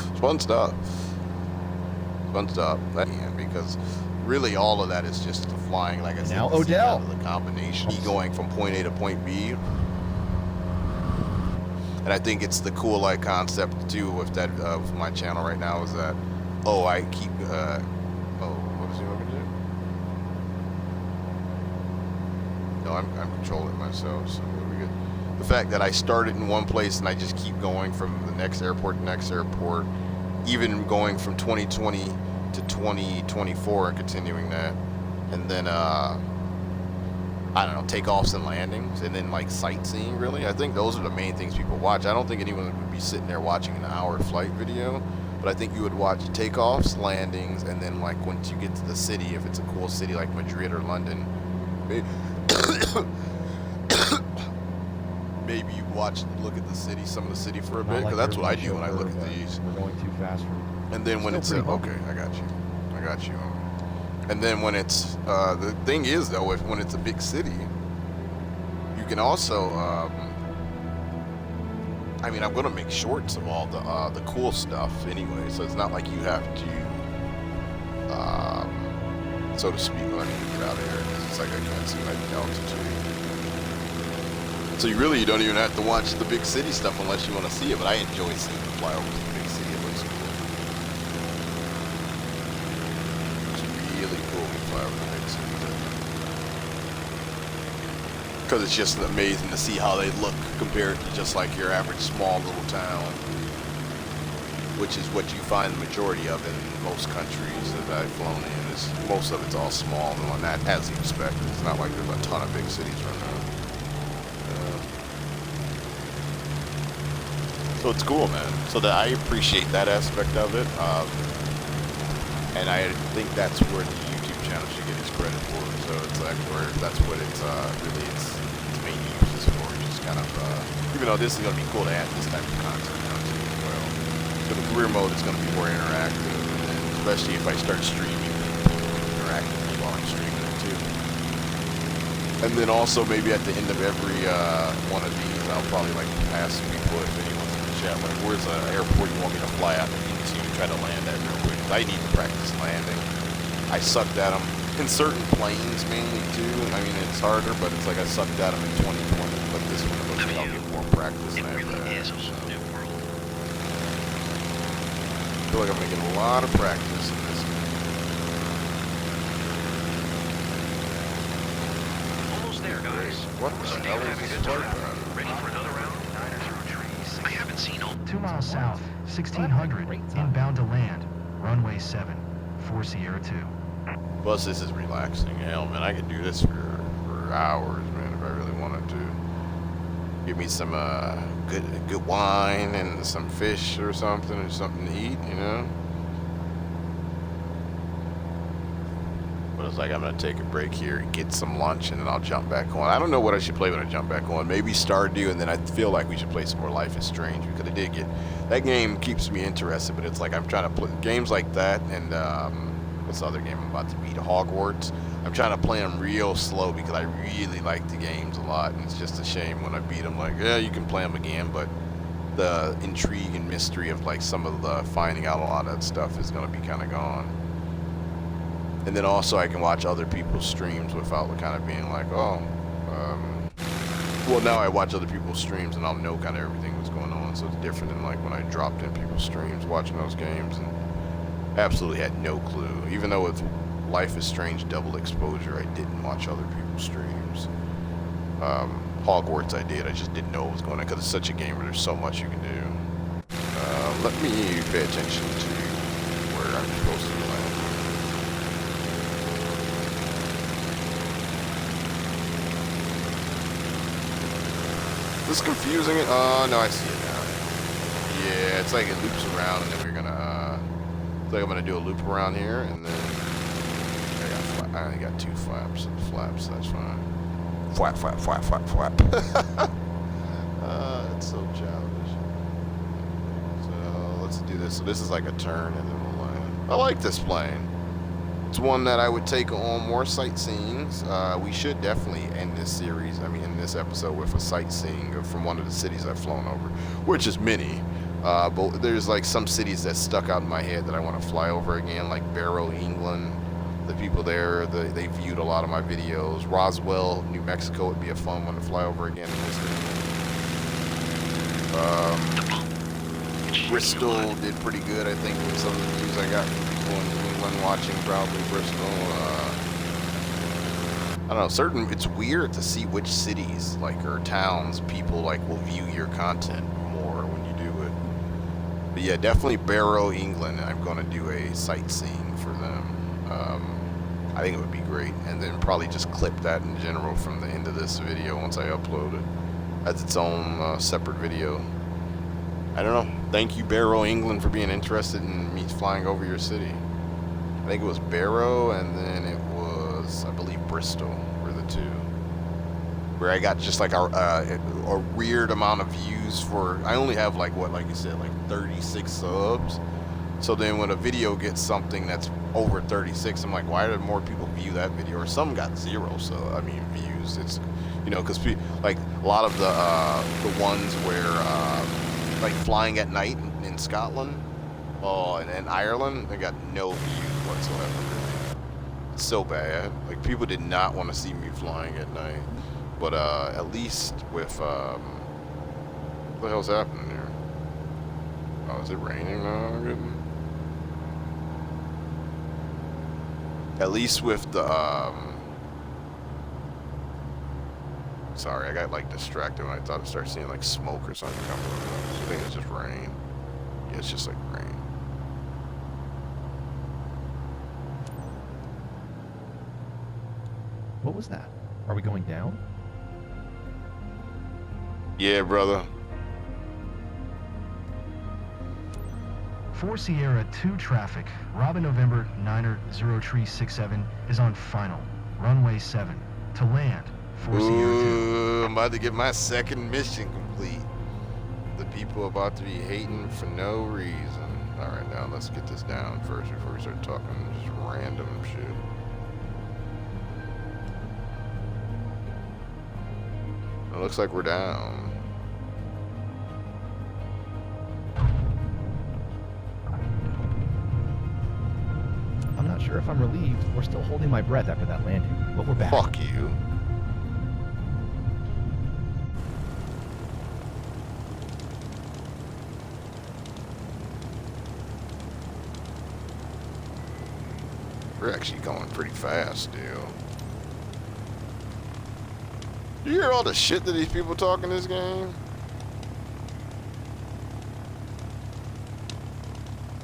It's fun stuff. Because really all of that is just the flying, like I said. Now Odell. The combination going from point A to point B. And I think it's the cool like concept too with that of my channel right now is that I keep what does he want me to do? No, I'm controlling myself, so we'll be good. The fact that I started in one place and I just keep going from the next airport to next airport, even going from 2020 to 2024 and continuing that, and then I don't know, takeoffs and landings, and then like sightseeing. Really, I think those are the main things people watch. I don't think anyone would be sitting there watching an hour flight video, but I think you would watch takeoffs, landings, and then like once you get to the city, if it's a cool city like Madrid or London, maybe you look at the city, some of the city for a bit, because that's what I do when I look at these. We're going too fast for And then when it's okay, I got you. And then when it's the thing is though, when it's a big city, you can also I mean, I'm gonna make shorts of all the cool stuff anyway, so it's not like you have to so to speak. Let me get out of here because it's like I can't see my altitude. So you don't even have to watch the big city stuff unless you want to see it, but I enjoy seeing the flyover to the big city. It looks cool. It's really cool when you fly over the big city. Because it's just amazing to see how they look compared to just like your average small little town, which is what you find the majority of in most countries that I've flown in. Most of it's all small, and that as you expect. It's not like there's a ton of big cities right now. So it's cool, man. So that I appreciate that aspect of it, and I think that's where the YouTube channel should get its credit for. So it's like where that's what it's really its main use is for. Just kind of, even though this is gonna be cool to add this type of content now too as well. So the career mode is gonna be more interactive, and especially if I start streaming, people interactively while I'm streaming it too. And then also maybe at the end of every one of these, I'll probably like ask people if anyone's in the chat, like, where's an airport you want me to fly out into and try to land at real quick? 'Cause I need to practice landing. I sucked at them in certain planes mainly too. I mean, it's harder, but it's like I sucked at them in 2020. But this one looks like I'll get more practice than I ever had. So. I feel like I'm gonna get a lot of practice in this. Almost there, guys. What the hell is this flight pattern? Ready for another round? I haven't seen all. 2 miles south, 1600, inbound to land, runway 7, 4 Sierra 2. Plus, this is relaxing. Hell, man, I could do this for hours, man, if I really wanted to. Give me some good wine and some fish or something to eat, you know. But it's like I'm gonna take a break here and get some lunch, and then I'll jump back on. I don't know what I should play when I jump back on. Maybe Stardew, and then I feel like we should play some more Life is Strange because I did get that game keeps me interested. But it's like I'm trying to play games like that, and what's the other game I'm about to beat? Hogwarts. I'm trying to play them real slow because I really like the games a lot, and it's just a shame when I beat them. Like, yeah, you can play them again, but the intrigue and mystery of like some of the finding out a lot of that stuff is gonna be kind of gone. And then also I can watch other people's streams without kind of being like, oh, well, now I watch other people's streams and I'll know kind of everything that's going on. So it's different than like when I dropped in people's streams watching those games and absolutely had no clue. Even though with Life is Strange Double Exposure, I didn't watch other people's streams. Hogwarts I did, I just didn't know what was going on because it's such a game where there's so much you can do. Let me pay attention to where I'm supposed to land. This is confusing. Oh, no, I see it now. Yeah, it's like it loops around, and then we're gonna, it's like I'm gonna do a loop around here, and then I only got 2 flaps. Flaps, that's fine. Flap, flap, flap, flap, flap. It's so childish. So let's do this. So this is like a turn, and then we'll land. I like this plane. It's one that I would take on more sightseeing. We should definitely end this series, in this episode with a sightseeing from one of the cities I've flown over, which is many. But there's like some cities that stuck out in my head that I want to fly over again, like Barrow, England. The people there, they viewed a lot of my videos. Roswell, New Mexico would be a fun one to fly over again. Bristol did pretty good, I think, with some of the views I got from people in New England watching probably Bristol. I don't know, it's weird to see which cities, or towns, people, will view your content more when you do it. But yeah, definitely Barrow, England, I'm going to do a sightseeing for them. I think it would be great, and then probably just clip that in general from the end of this video once I upload it as its own separate video. I don't know. Thank you, Barrow, England, for being interested in me flying over your city. I think it was Barrow, and then it was, I believe, Bristol were the two. Where I got just a weird amount of views for, I only have like you said, 36 subs. So then when a video gets something that's over 36, I'm like, why did more people view that video? Or some got 0, views. It's, because a lot of the ones where, flying at night in Scotland, and Ireland, they got no views whatsoever. It's so bad. People did not want to see me flying at night. But at least with, what the hell's happening here? Oh, is it raining? Oh, goodness. At least with the, sorry, I got distracted when I thought I started seeing smoke or something coming up. I think it's just rain. Yeah, it's just rain. What was that? Are we going down? Yeah, brother. 4 Sierra 2 traffic, Robin November 9er 0367 is on final, runway 7, to land, 4 Sierra 2. Ooh, I'm about to get my second mission complete. The people are about to be hating for no reason. Alright, now let's get this down first before we start talking just random shit. It looks like we're down. I'm not sure if I'm relieved or still holding my breath after that landing, but we're back. Fuck you. We're actually going pretty fast, dude. You hear all the shit that these people talk in this game?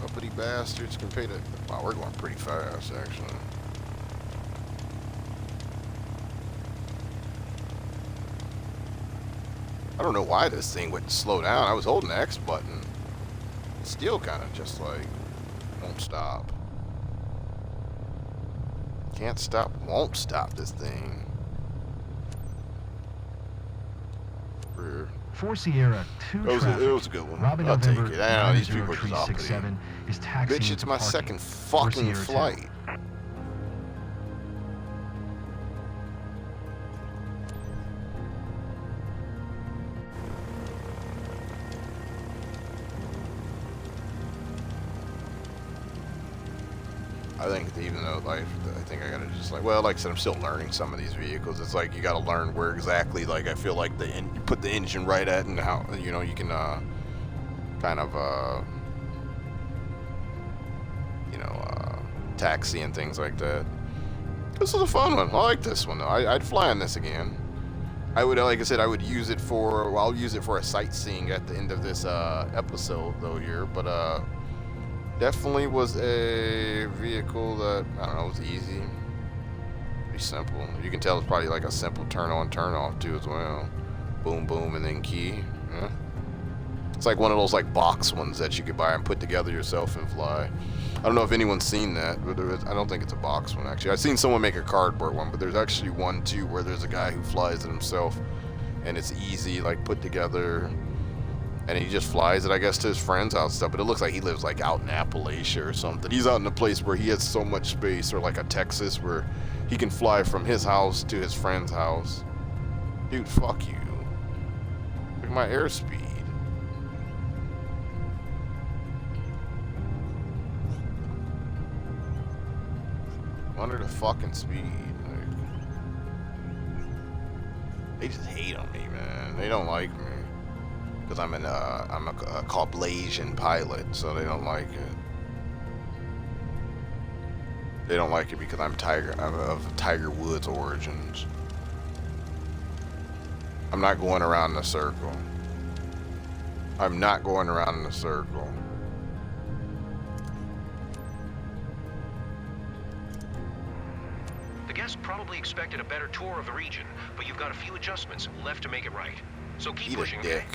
Uppity bastards can pay the... Wow, we're going pretty fast, actually. I don't know why this thing wouldn't slow down. I was holding the X button. It still kind of just won't stop. Can't stop, won't stop this thing. 4 Sierra 2 traffic. It was a good one. Robin I'll take November it. I know these people are just off 367 is taxiing Bitch, it's to my parking. second 4 fucking Sierra 2. flight. I think even though, like, I think I gotta just, like, well, like I said, I'm still learning some of these vehicles. It's like, you gotta learn where exactly, like, I feel like you put the engine right at, and how, you know, you can, kind of, you know, taxi and things like that. This is a fun one. I like this one, though. I'd fly on this again. I would, like I said, I would use it for, well, I'll use it for a sightseeing at the end of this, episode, though, here, but, definitely was a vehicle that, I don't know, was easy. Pretty simple. You can tell it's probably like a simple turn on, turn off too as well. Boom, boom, and then key. Yeah. It's like one of those like box ones that you could buy and put together yourself and fly. I don't know if anyone's seen that, but I don't think it's a box one actually. I've seen someone make a cardboard one, but there's actually one too where there's a guy who flies it himself, and it's easy, like put together. And he just flies it, I guess, to his friend's house stuff. But it looks like he lives like out in Appalachia or something. He's out in a place where he has so much space, or like a Texas, where he can fly from his house to his friend's house. Dude, fuck you. Look at my airspeed. Under the fucking speed. Like, they just hate on me, man. They don't like me. Because I'm a Caucasian pilot, so they don't like it. They don't like it because I'm of Tiger Woods origins. I'm not going around in a circle. I'm not going around in a circle. The guests probably expected a better tour of the region, but you've got a few adjustments left to make it right. So keep Eat pushing, a dick.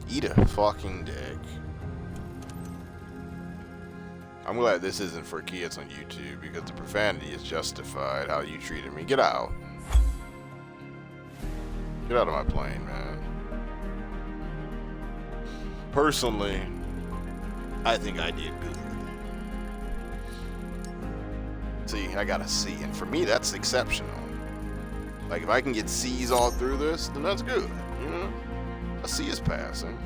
Eat a fucking dick. I'm glad this isn't for kids on YouTube because the profanity is justified. How you treated me. Get out. Get out of my plane, man. Personally, I think I did good. See, I got a C, and for me, that's exceptional. Like, if I can get C's all through this, then that's good, you know? A C is passing.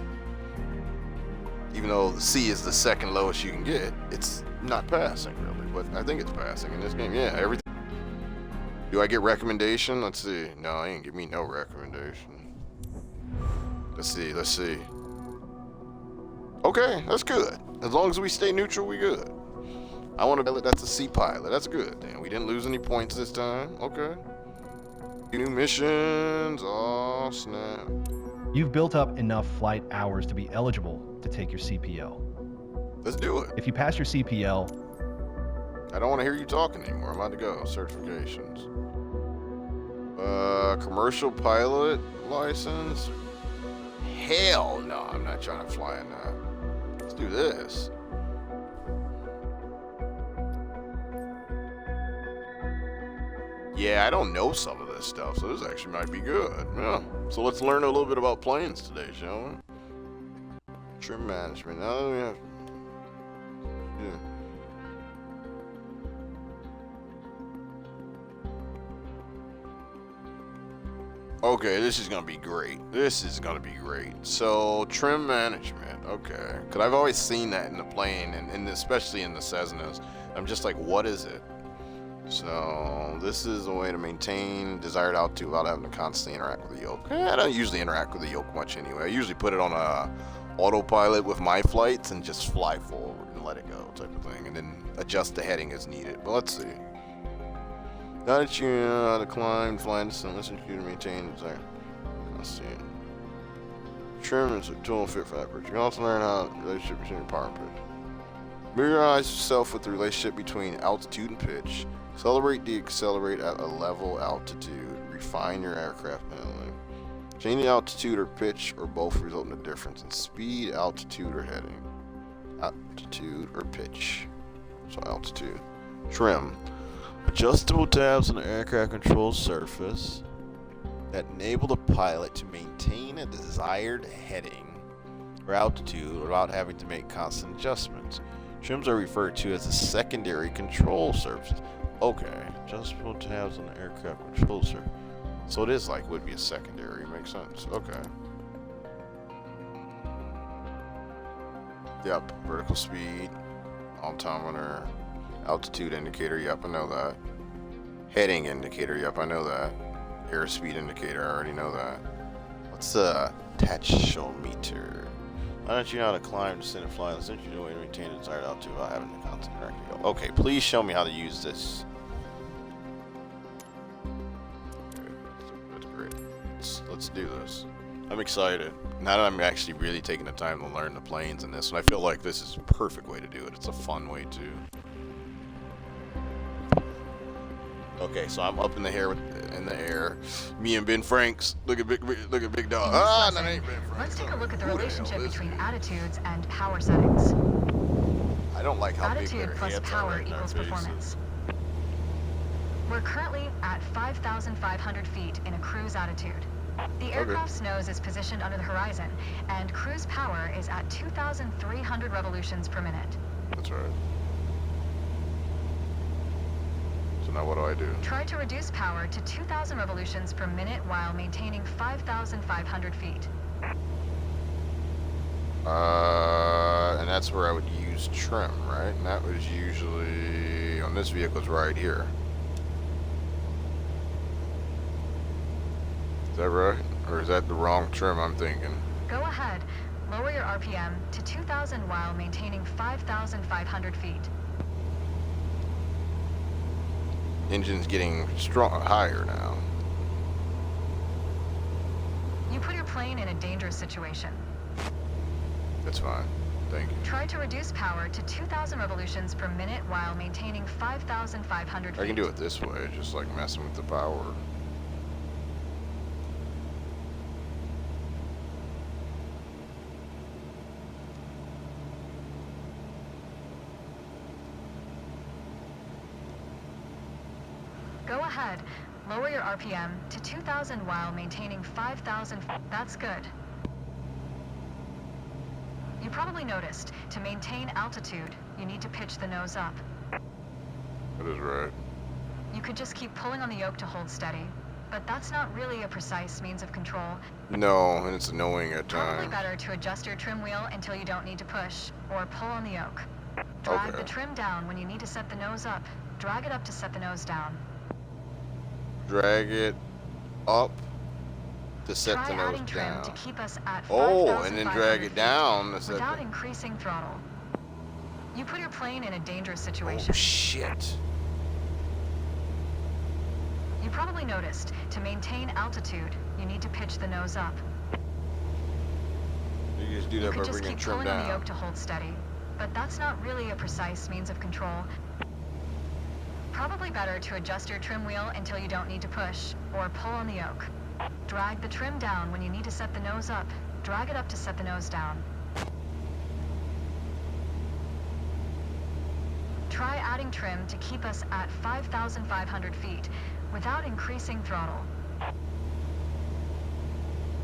Even though the C is the second lowest you can get, it's not passing, really. But I think it's passing in this game. Yeah, everything. Do I get recommendation? Let's see. No, he ain't give me no recommendation. Let's see, let's see. Okay, that's good. As long as we stay neutral, we good. I want to pilot, that's a C pilot. That's good. Damn, we didn't lose any points this time. Okay. New missions. Oh, snap. You've built up enough flight hours to be eligible to take your CPL. Let's do it. If you pass your CPL, I don't want to hear you talking anymore. I'm about to go. Certifications. Commercial pilot license? Hell no, I'm not trying to fly in that. Let's do this. Yeah, I don't know some of this stuff, so this actually might be good. Yeah. So let's learn a little bit about planes today, shall we? Trim management. Now we have. Yeah. Okay, this is gonna be great. This is gonna be great. So, trim management. Okay, because I've always seen that in the plane, and especially in the Cessnas. I'm just like, what is it? So, this is a way to maintain desired altitude without having to constantly interact with the yoke. I don't usually interact with the yoke much anyway. I usually put it on a autopilot with my flights and just fly forward and let it go type of thing, and then adjust the heading as needed. But let's see. Now that you know how to climb, fly, descend, listen to you to maintain desired. Let's see. Trim is a tool fit for that purpose. You can also learn how the relationship between your power and pitch. Familiarize yourself with the relationship between altitude and pitch. Accelerate, decelerate at a level altitude. Refine your aircraft handling. Change the altitude or pitch or both result in a difference in speed, altitude, or heading. Altitude or pitch. So altitude. Trim. Adjustable tabs on the aircraft control surface that enable the pilot to maintain a desired heading or altitude without having to make constant adjustments. Trims are referred to as the secondary control surfaces. Okay, adjustable tabs on the aircraft control surface. So it is like would be a secondary. Makes sense. Okay. Yep. Vertical speed, altimeter, Altitude indicator, yep, I know that. Heading indicator, yep, I know that. Airspeed indicator, I already know that. What's the tachometer? Why don't you know how to climb, descend, and fly? Since you know way to maintain a desired altitude without having to constant direction. Okay, please show me how to use this. That's great. Let's do this. I'm excited. Now that I'm actually really taking the time to learn the planes in this, and I feel like this is a perfect way to do it. It's a fun way too. Okay, so I'm up in the air, Me and Ben Franks. Look at big dog. Ah, that ain't Ben Franks. Let's take a look at the Who relationship hell is between he? attitudes and power settings. I don't like how big Attitude their plus heads are power right in our equals faces. performance. We're currently at 5,500 feet in a cruise attitude. The aircraft's nose is positioned under the horizon, and cruise power is at 2,300 revolutions per minute. That's right. So now what do I do? Try to reduce power to 2,000 revolutions per minute while maintaining 5,500 feet. And that's where I would use trim, right? And that was usually on this vehicle's right here. Is that right? Or is that the wrong trim I'm thinking? Go ahead. Lower your RPM to 2,000 while maintaining 5,500 feet. Engine's getting higher now. You put your plane in a dangerous situation. That's fine. Thank you. Try to reduce power to 2,000 revolutions per minute while maintaining 5,500 feet. I can do it this way, just like messing with the power. Go ahead. Lower your RPM to 2,000 while maintaining 5,000. That's good. You probably noticed, to maintain altitude, you need to pitch the nose up. That is right. You could just keep pulling on the yoke to hold steady, but that's not really a precise means of control. No, and it's annoying at Probably times. better to adjust your trim wheel until you don't need to push, or pull on the yoke. Drag Okay. the trim down when you need to set the nose up. Drag it up to set the nose down. Drag it up to set Try the nose adding trim down. to keep us at Oh, and then 5,500 drag it feet down to set without the... increasing throttle. You put your plane in a dangerous Oh, situation. shit. You probably noticed, to maintain altitude, you need to pitch the nose up. You just do You that could by just bringing keep trim pulling on the down. yoke to hold steady, but that's not really a precise means of control. Probably better to adjust your trim wheel until you don't need to push, or pull on the yoke. Drag the trim down when you need to set the nose up. Drag it up to set the nose down. Try adding trim to keep us at 5,500 feet without increasing throttle.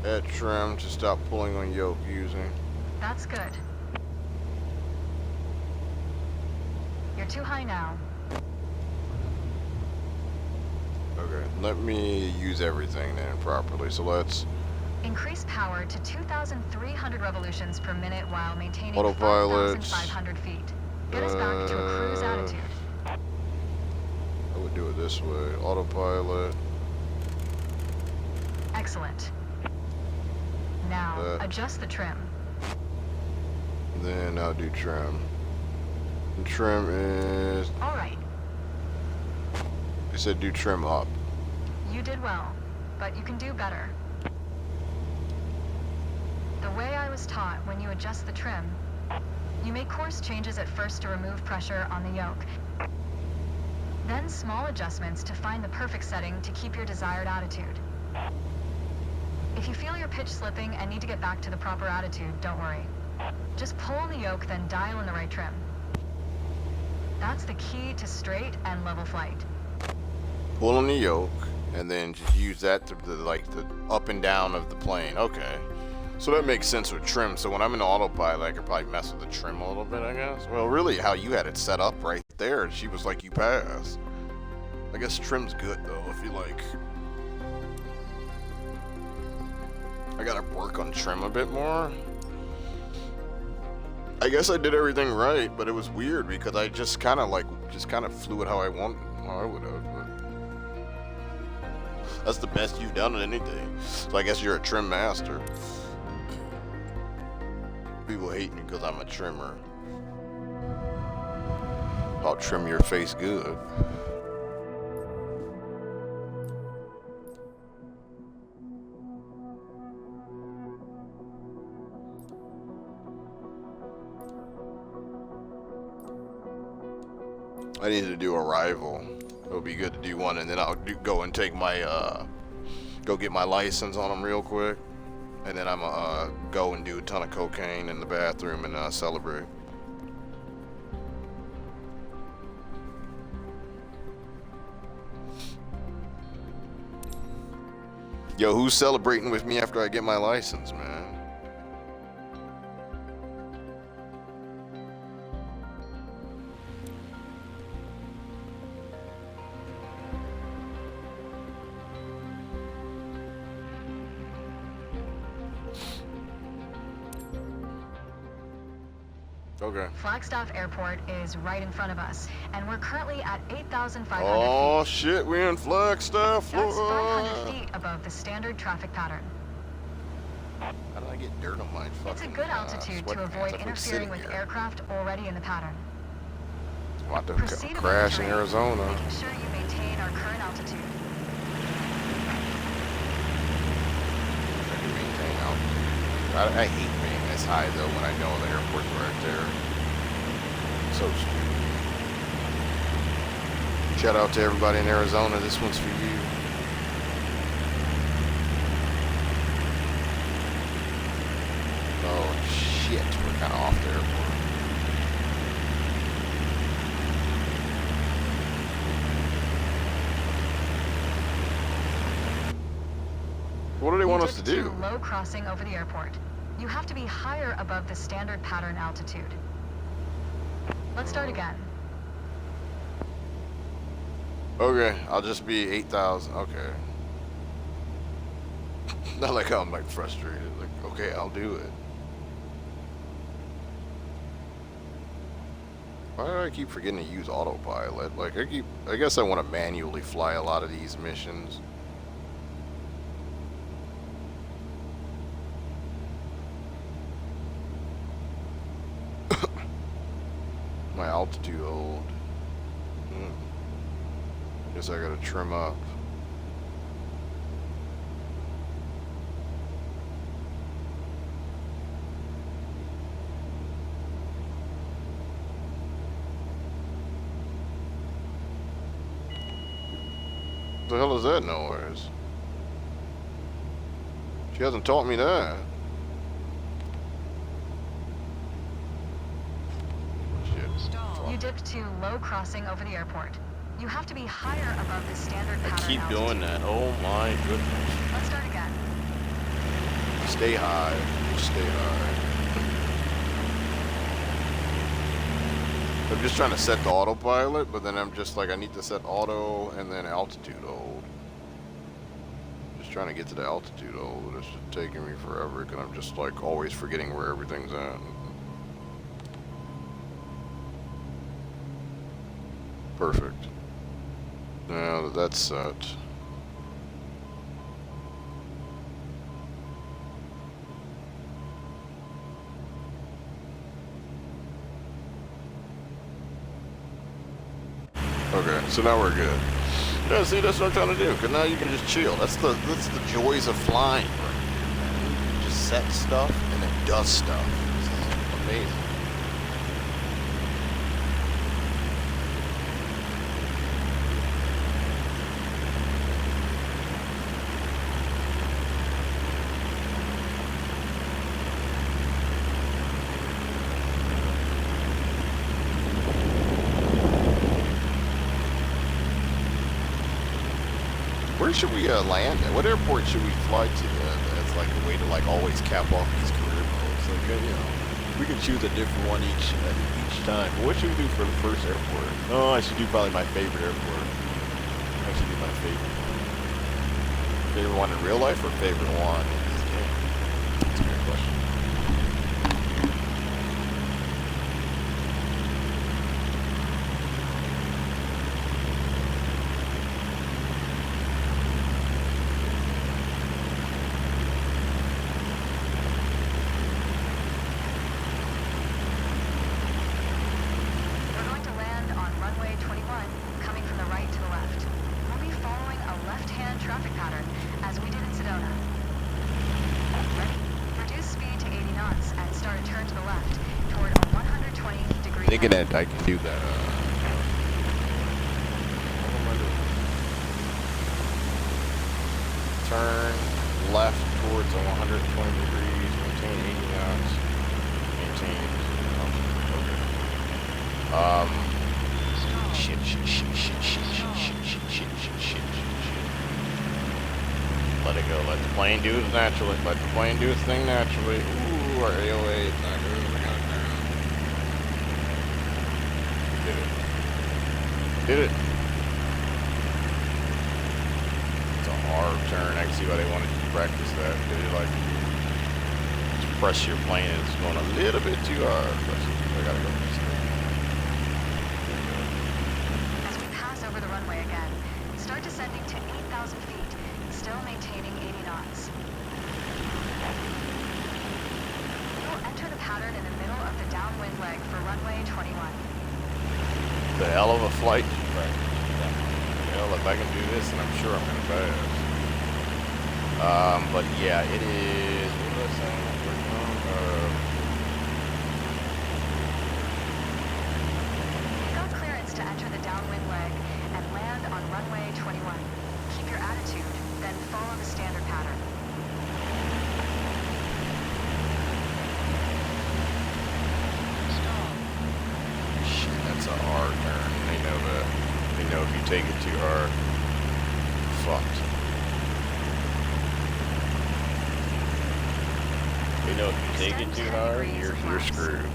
Add trim to stop pulling on yoke using. That's good. You're too high now. Okay, let me use everything then properly. So let's Increase power to 2,300 revolutions per minute while maintaining Autopilot. 5,500 feet. Get us back to a cruise attitude. I would do it this way. Autopilot. Excellent. Now, That. adjust the trim. Then I'll do trim. And trim is... All right, It said do trim up. you did well, but you can do better. The way I was taught, when you adjust the trim, you make course changes at first to remove pressure on the yoke. Then small adjustments to find the perfect setting to keep your desired attitude. If you feel your pitch slipping and need to get back to the proper attitude, don't worry. Just pull on the yoke, then dial in the right trim. That's the key to straight and level flight. Pull on the yoke, and then just use that to the up and down of the plane. Okay. So that makes sense with trim. So when I'm in autopilot, I could probably mess with the trim a little bit, I guess. Well, really, how you had it set up right there, she was like, you passed. I guess trim's good, though, if you like. I gotta work on trim a bit more. I guess I did everything right, but it was weird because I just kind of like just kind of flew it how I would have. But that's the best you've done in anything. So I guess you're a trim master. People hate me because I'm a trimmer. I'll trim your face good. I need to do a rival. It'll be good to do one, and then I'll go and take my go get my license on them real quick, and then I'm go and do a ton of cocaine in the bathroom and celebrate. Yo, who's celebrating with me after I get my license, man? Okay. Flagstaff Airport is right in front of us, and we're currently at 8,500 Oh feet. shit, we're in Flagstaff, That's 500 Florida. feet above the standard traffic pattern. How did I get dirt on my fucking It's a good altitude to sweatpants? avoid I'm interfering sitting with here. aircraft already in the pattern. About to Proceed above crash the in terrain, Arizona. making sure you maintain our current altitude. I can maintain altitude. I hate being this high though when I know the airport's right there. So stupid. Shout out to everybody in Arizona. This one's for you. Oh shit, we're kind of off the airport. What do they want us to do? Low crossing over the airport. You have to be higher above the standard pattern altitude. Let's start again. Okay, I'll just be 8,000. Okay. Not like how I'm like frustrated. Like, okay, I'll do it. Why do I keep forgetting to use autopilot? Like I guess I want to manually fly a lot of these missions. My altitude hold. Guess I gotta trim up. What the hell is that noise? She hasn't taught me that. You dipped to low crossing over the airport. You have to be higher above the standard pattern Keep altitude. doing that. Oh my goodness. Let's start again. Stay high. Stay high. I'm just trying to set the autopilot, but then I'm just like, I need to set auto and then altitude hold. Just trying to get to the altitude hold. It's just taking me forever because I'm just like always forgetting where everything's at. Perfect. Now that that's set. Okay, so now we're good. Yeah, see, that's what I'm trying to do. Cause now you can just chill. That's the joys of flying. Right? You just set stuff and it does stuff. It's amazing. Where should we land at? What airport should we fly to? That's like a way to like always cap off these career modes. Like you know, we can choose a different one each time. But what should we do for the first airport? Oh, I should do probably my favorite airport. I should do my favorite one. Favorite one in real life or favorite one in this game? That's a great question. thinking that I can do that. Turn left towards 120 degrees, maintain 80 knots, maintain, shit. Let it go, let the plane do it naturally, let the plane do its thing naturally. Ooh, our AOA is not good, we got it down. Did it. It's a hard turn. I can see why they wanted you to practice that. They like to press your plane. It's going a little bit too hard. I gotta go this way. As we pass over the runway again, start descending to 8,000 feet, still maintaining 80 knots. You'll enter the pattern in the middle of the downwind leg for runway 21. The hell of a flight. Right. Hell, if I can do this, then I'm sure I'm gonna pass. But yeah, it is. What was I saying? You got clearance to enter the downwind leg and land on runway 21. Keep your attitude, then follow the standard pattern. Shit, that's a hard turn. They know that. They know if you take it too hard, you're fucked. They know if you take it too hard, you're screwed.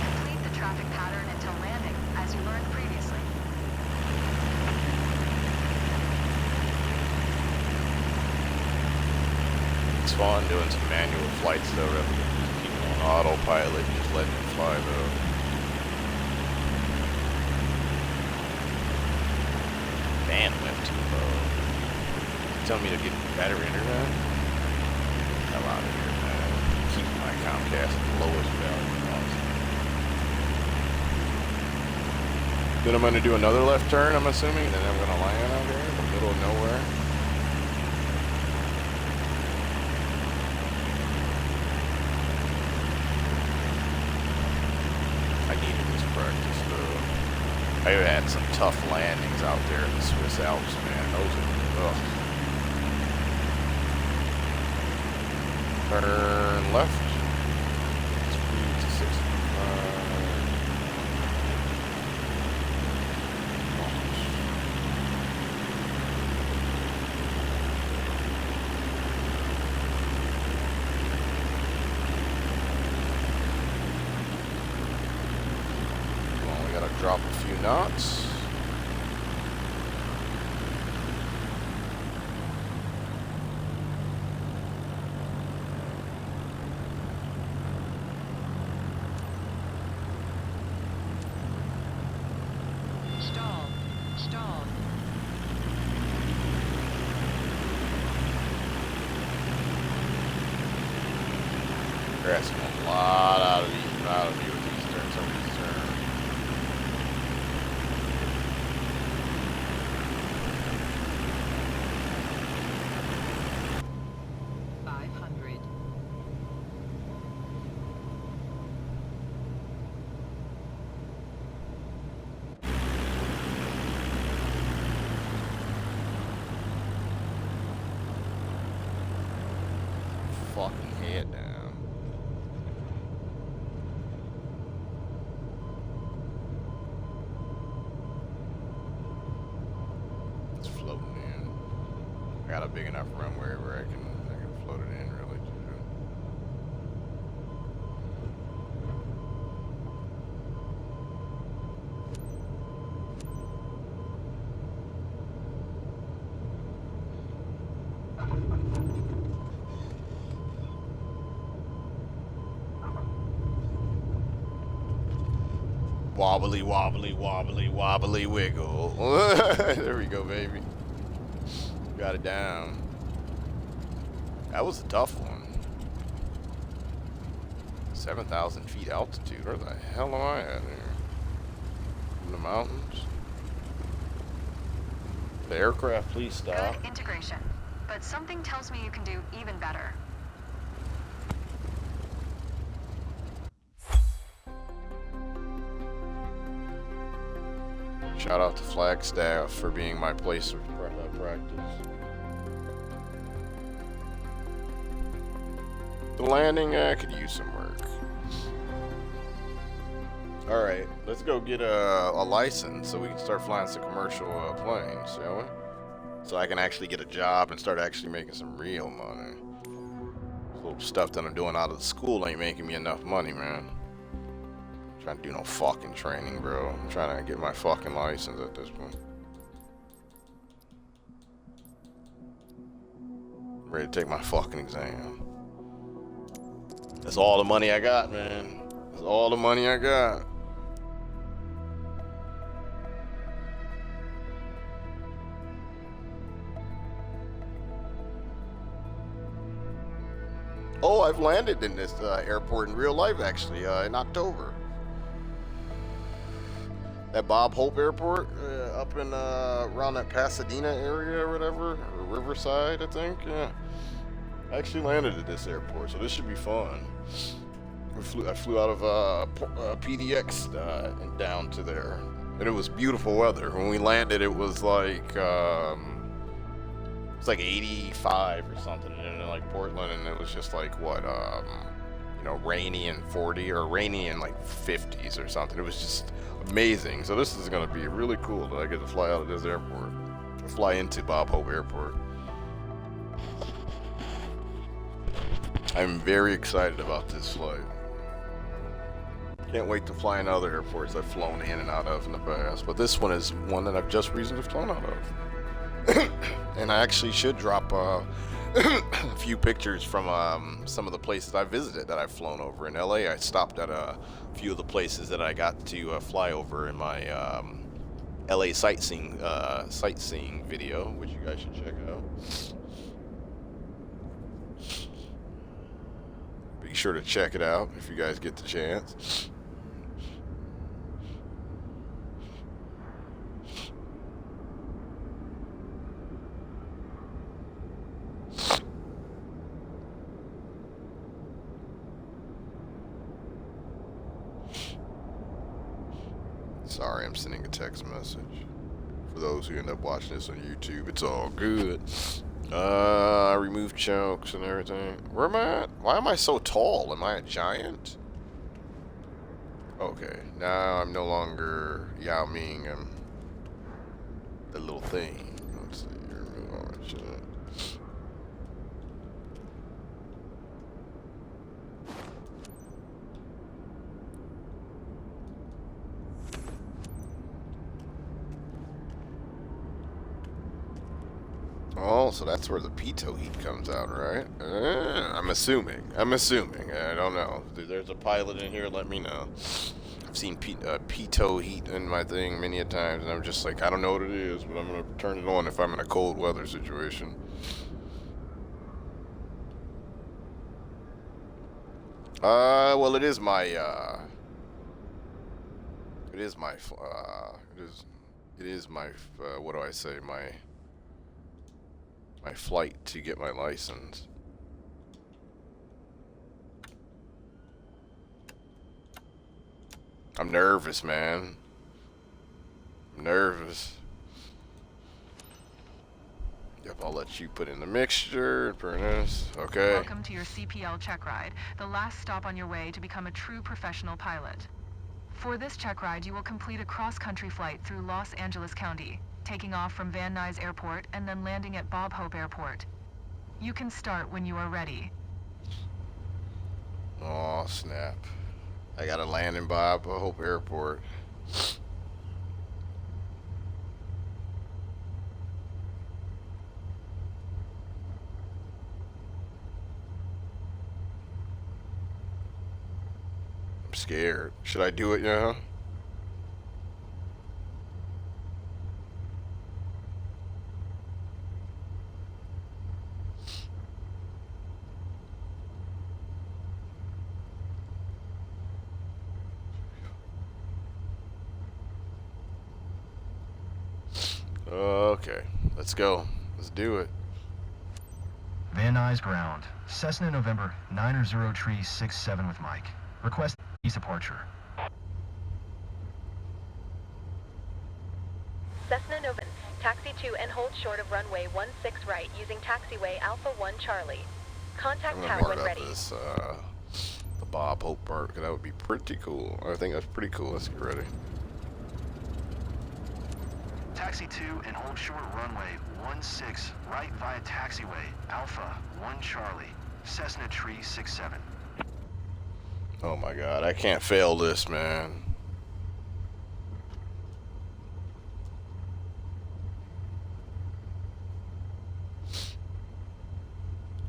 Complete the traffic pattern until landing, as you learned previously. It's fun doing some manual flights though, rather than just keeping on autopilot and just letting it fly though. Bandwidth too low. Telling me to get better internet? Hell out of here, man. Keep my Comcast at the lowest value possible. Then I'm gonna do another left turn, I'm assuming, then I'm gonna land out here in the middle of nowhere. I needed this practice though. I've had some tough landings out there in the Swiss Alps, man. Those are, ugh. Turn left. Speed to 65. Well, we gotta drop a few knots. Stall. They're asking a lot out of me with these turns, some of these turns. Fucking head down. It's floating in. I got a big enough runway where I can float it in really too. Wobbly, wobbly, wobbly, wobbly wiggle. There we go, baby. Got it down. That was a tough one. 7,000 feet altitude. Where the hell am I at here? In the mountains? The aircraft, please stop. Good integration, but something tells me you can do even better. Shout out to Flagstaff for being my place of practice. The landing, could use some work. Alright, let's go get a license so we can start flying some commercial planes, shall we? So I can actually get a job and start actually making some real money. This little stuff that I'm doing out of the school ain't making me enough money, man. I'm trying to do no fucking training, bro. I'm trying to get my fucking license at this point. I'm ready to take my fucking exam. That's all the money I got, man. That's all the money I got. Oh, I've landed in this airport in real life, actually, in October. That Bob Hope Airport, up in around that Pasadena area or whatever, or Riverside, I think. Yeah, I actually landed at this airport, so this should be fun. I flew out of PDX and down to there, and it was beautiful weather. When we landed, it was like 85 or something in like Portland, and it was just like what you know, rainy and 40 or rainy in like 50s or something. It was just amazing. So this is going to be really cool that I get to fly out of this airport, fly into Bob Hope Airport. I'm very excited about this flight. Can't wait to fly in other airports I've flown in and out of in the past, but this one is one that I've just recently flown out of. And I actually should drop a few pictures from some of the places I visited that I've flown over in LA. I stopped at a few of the places that I got to fly over in my LA sightseeing video, which you guys should check out. Be sure to check it out if you guys get the chance. Sorry, I'm sending a text message. For those who end up watching this on YouTube, it's all good. I removed chokes and everything. Where am I at? Why am I so tall? Am I a giant? Okay, now I'm no longer Yao Ming. I'm the little thing. Let's see, remove all that shit. Oh, so that's where the pitot heat comes out, right? I'm assuming. I don't know. If there's a pilot in here, let me know. I've seen pitot heat in my thing many a times, and I'm just like, I don't know what it is, but I'm going to turn it on if I'm in a cold weather situation. Well, it is my, what do I say, my flight to get my license. I'm nervous, man. I'm nervous. Yep, I'll let you put in the mixture, Bernice. Okay. Welcome to your CPL check ride, the last stop on your way to become a true professional pilot. For this check ride, you will complete a cross-country flight through Los Angeles County, taking off from Van Nuys Airport and then landing at Bob Hope Airport. You can start when you are ready. Oh, snap. I gotta land in Bob Hope Airport. I'm scared. Should I do it now? Okay, let's go. Let's do it. Van Nuys ground. Cessna November 9 Tree 67 with Mike. Request east departure. Cessna November, taxi to and hold short of runway 16 right using taxiway Alpha 1 Charlie. Contact I'm tower gonna when mark up ready. this, the Bob Hope part, because that would be pretty cool. I think that's pretty cool. Let's get ready. Taxi 2 and hold short runway 16 right via taxiway Alpha 1 Charlie, Cessna Tree 67. Oh my god, I can't fail this, man.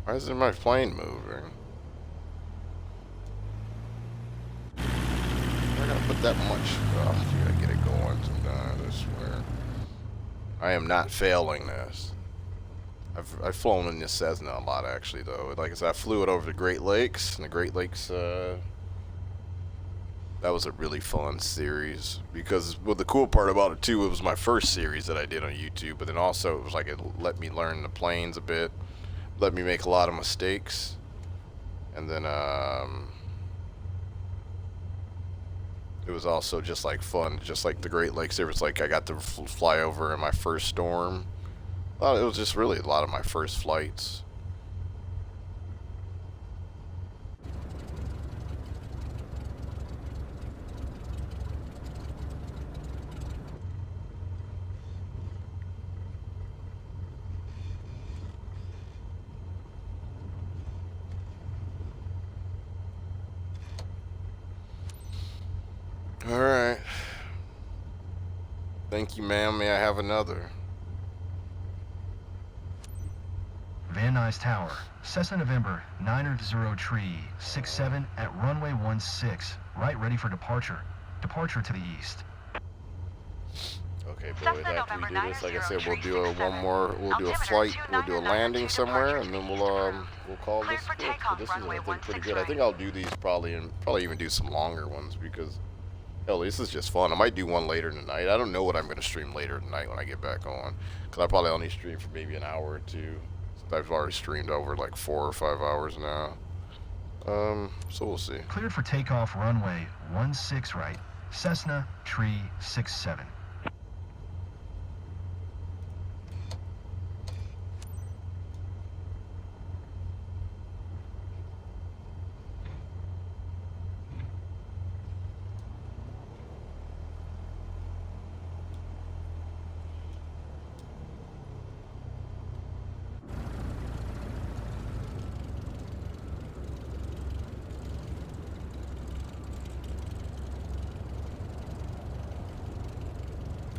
Why isn't my plane moving? I gotta put that much. Oh, you gotta get it going sometimes, I swear. I am not failing this. I've flown in this Cessna a lot, actually, though. Like I said, I flew it over the Great Lakes, and the Great Lakes, that was a really fun series. Because, well, the cool part about it, too, it was my first series that I did on YouTube, but then also it was like it let me learn the planes a bit. Let me make a lot of mistakes, and then it was also just like fun, just like the Great Lakes. It was like I got to fly over in my first storm. It was just really a lot of my first flights. Alright. Thank you, ma'am. May I have another? Van Nuys Tower, Cessna November 9 Tree 67 at runway 16, right ready for departure. Departure to the east. Okay, boys, after we do this, like I said, we'll do we'll do a flight, we'll do a landing somewhere, and then we'll call this quits. But this is, I think, pretty good. I think I'll do these probably, and probably even do some longer ones, because hell, this is just fun. I might do one later tonight. I don't know what I'm going to stream later tonight when I get back on, because I probably only stream for maybe an hour or two. I've already streamed over like 4 or 5 hours now. So we'll see. Cleared for takeoff runway 16 right, Cessna Tree 67.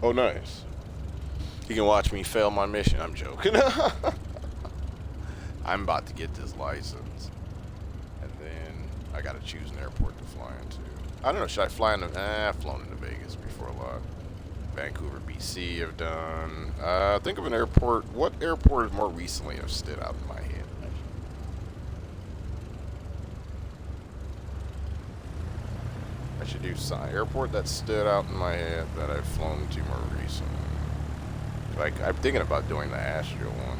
Oh, nice. You can watch me fail my mission. I'm joking. I'm about to get this license. And then I got to choose an airport to fly into. I don't know. Should I fly into... I've flown into Vegas before a lot. Vancouver, BC I've done. Think of an airport. What airport more recently have stood out in my head? I should do some airport that stood out in my head that I've flown to more recently. Like, I'm thinking about doing the Astro one.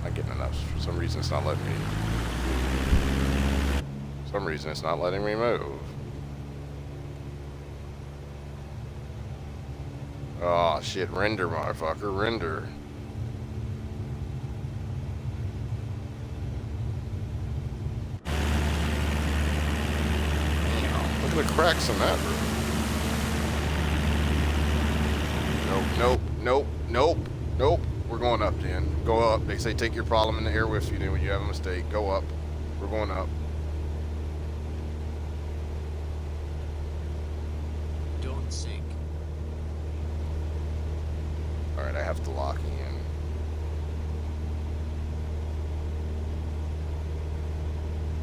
Not getting enough. For some reason, it's not letting me. For some reason, it's not letting me move. Oh shit! Render, motherfucker, render. Look at the cracks in that roof. Nope, nope, nope, nope, nope. We're going up then. Go up. They say take your problem in the air with you then when you have a mistake. Go up. We're going up. Don't sink. Alright, I have to lock in.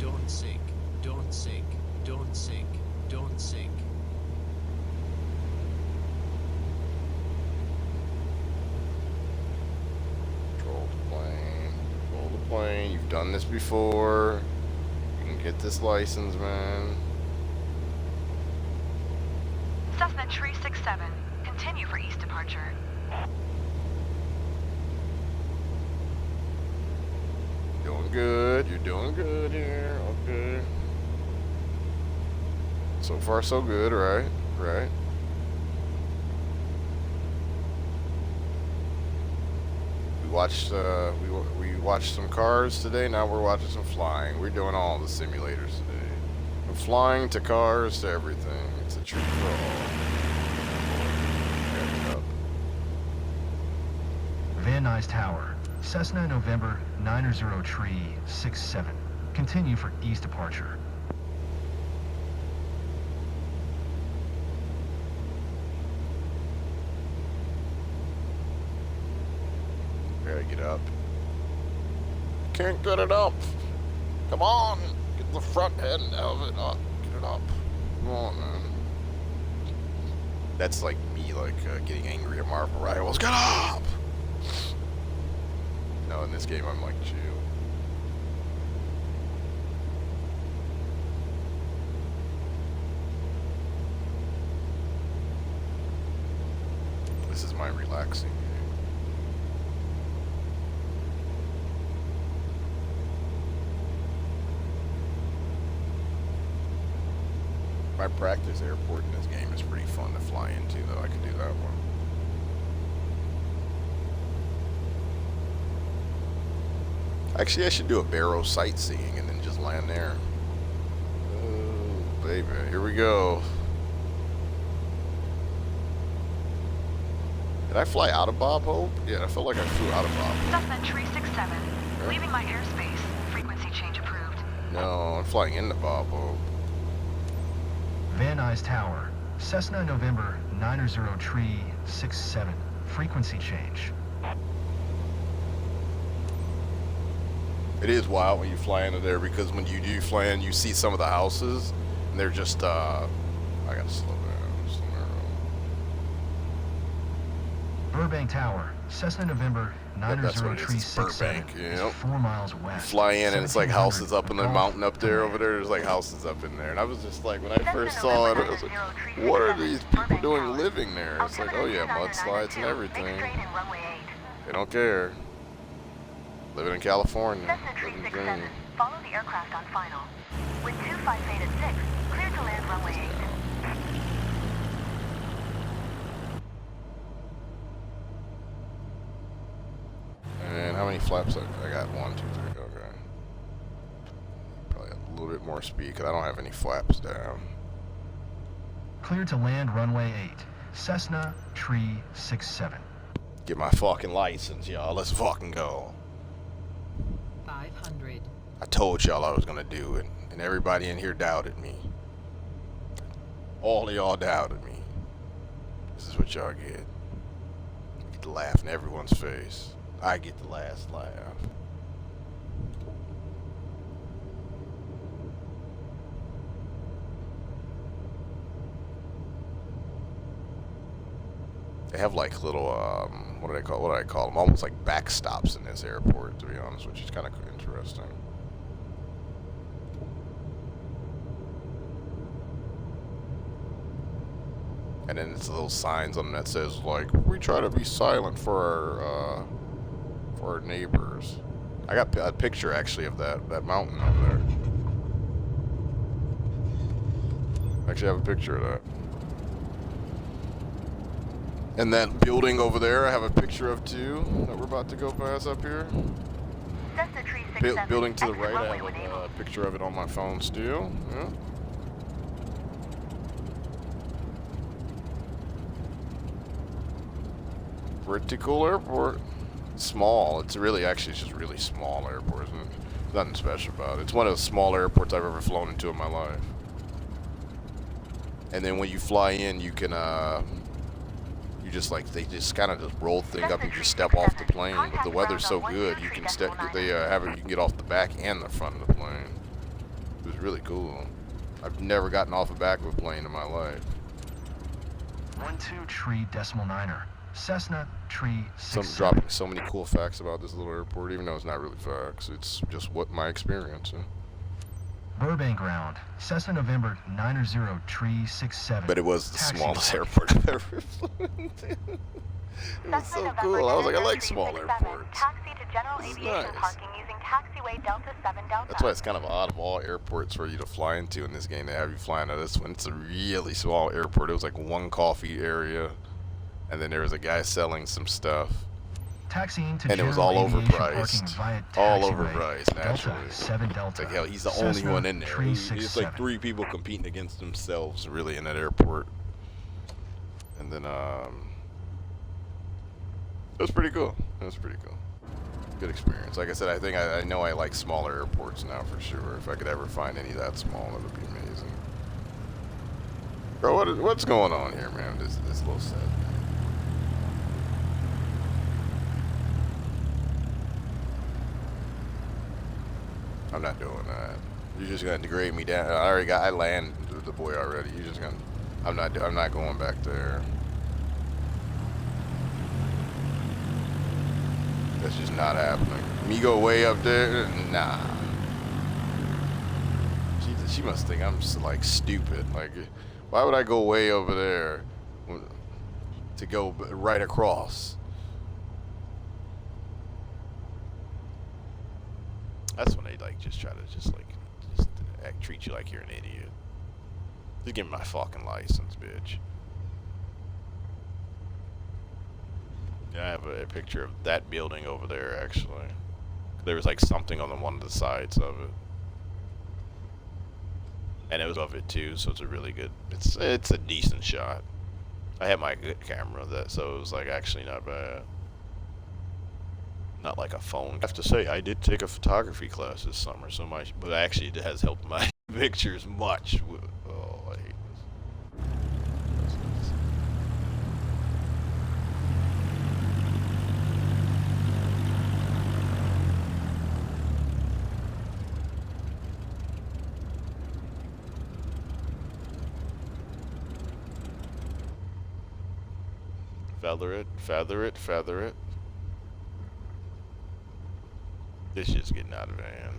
Don't sink. Don't sink. Don't sink. Don't sink. Control the plane. Control the plane. You've done this before. You can get this license, man. Cessna Tree 67. Continue for east departure. Doing good. You're doing good here. Okay. So far, so good, right? Right. watched we watched some cars today. Now we're watching some flying. We're doing all the simulators today, from flying to cars to everything. It's a treat for all. Van Nuys Tower, Cessna November 90 Tree 67. Continue for east departure. Gotta get up. Can't get it up. Come on, get the front end of it up. Get it up. Come on, man. That's like me, getting angry at Marvel Rivals. Get up. No, in this game I'm like chill. This is my relaxing game. My practice airport in this game is pretty fun to fly into, though. I could do that one. Actually, I should do a Barrow sightseeing and then just land there. Oh, baby. Here we go. Did I fly out of Bob Hope? Yeah, I felt like I flew out of Bob Hope. Cessna Tree 67. Leaving my airspace. Frequency change approved. No, I'm flying into Bob Hope. Van Nuys Tower, Cessna November 90 Tree 67. Frequency change. It is wild when you fly into there, because when you do fly in, you see some of the houses, and they're just, I gotta slow down. Burbank Tower, Cessna November 90 Tree 67. Yep. 4 miles west. You fly in and it's like houses up in the mountain up there over there. There's like houses up in there. And I was just like, when I first saw it, I was like, what are these people doing living there? It's like, oh yeah, mudslides and everything. They don't care. Living in California. Living the dream. Follow the aircraft on final. Wind 258 at 6. Clear to land runway 8. And how many flaps? I got 1, 2, 3. Okay. Probably a little bit more speed because I don't have any flaps down. Clear to land runway 8. Cessna Tree 67. Get my fucking license, y'all. Let's fucking go. 500. I told y'all I was gonna do it, and everybody in here doubted me. All of y'all doubted me. This is what y'all get. You get to laugh in everyone's face. I get the last laugh. They have like little, what do I call them? Almost like backstops in this airport, to be honest, which is kind of interesting. And then it's little signs on them that says like, we try to be silent for our neighbors. I got a picture actually of that mountain over there. Actually, I have a picture of that. And that building over there, I have a picture of too, that we're about to go past up here. Building to the right, I have a picture of it on my phone still. Yeah. Pretty cool airport. Small. It's really, actually, it's just really small airport, isn't it? Nothing special about it. It's one of the smaller airports I've ever flown into in my life. And then when you fly in, you can, you just like, they just kind of just roll things up and just step off the plane. But the weather's so good, you can step, you can get off the back and the front of the plane. It was really cool. I've never gotten off the back of a plane in my life. 12 Tree Decimal Niner. Cessna Tree 67. Dropping so many cool facts about this little airport, even though it's not really facts. It's just what my experience. Burbank Ground, Cessna November 90 Tree 67. But it was the smallest airport I've ever flown into. It was so cool. I was like, I like small airports. Taxi to general aviation parking using taxiway Delta 7 Delta. That's why it's kind of odd of all airports for you to fly into in this game. They have you flying out of this one. It's a really small airport. It was like one coffee area. And then there was a guy selling some stuff. Taxiing to And it was general all aviation parking overpriced. via All taxiway. overpriced, Delta naturally. 7 Delta. It's like, hell, he's the only Cessna one in there. It's like 367. 3 people competing against themselves, really, in that airport. And then, it was pretty cool. It was pretty cool. Good experience. Like I said, I know I like smaller airports now for sure. If I could ever find any that small, it would be amazing. Bro, what's going on here, man? This little set. I'm not doing that. You're just gonna degrade me down. I landed the boy already. You're just gonna. I'm not going back there. That's just not happening. Me go way up there? Nah. She must think I'm just like stupid. Like, why would I go way over there to go right across? That's when they like just try to just treat you like you're an idiot. Just give me my fucking license, bitch. Yeah, I have a picture of that building over there, actually. There was like something on one of the sides of it. And it was of it too, so it's a really good, it's a decent shot. I had my good camera, so it was like actually not bad. Not like a phone. I have to say, I did take a photography class this summer, but actually it has helped my pictures much. Oh, I hate this. Feather it, feather it, feather it. This shit's getting out of hand.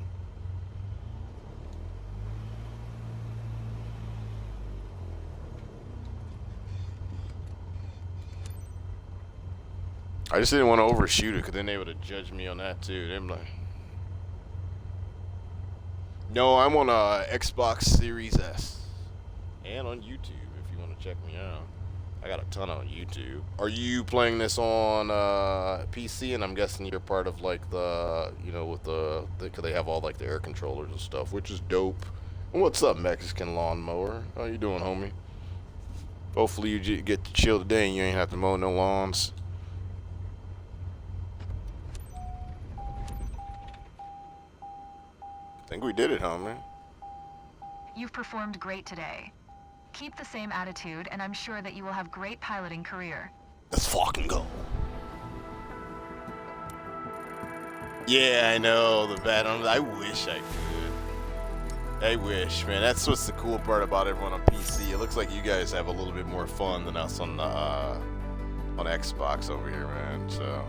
I just didn't want to overshoot it, because then they would have judged me on that too. They're like, no, I'm on Xbox Series S. And on YouTube, if you want to check me out. I got a ton on YouTube. Are you playing this on PC? And I'm guessing you're part of like the, you know, with cause they have all like the air controllers and stuff, which is dope. And what's up, Mexican lawnmower? How you doing, homie? Hopefully you get to chill today and you ain't have to mow no lawns. I think we did it, homie. You've performed great today. Keep the same attitude, and I'm sure that you will have great piloting career. Let's fucking go. Yeah, I know, the bad one. I wish I could. I wish, man. That's what's the cool part about everyone on PC. It looks like you guys have a little bit more fun than us on Xbox over here, man. So,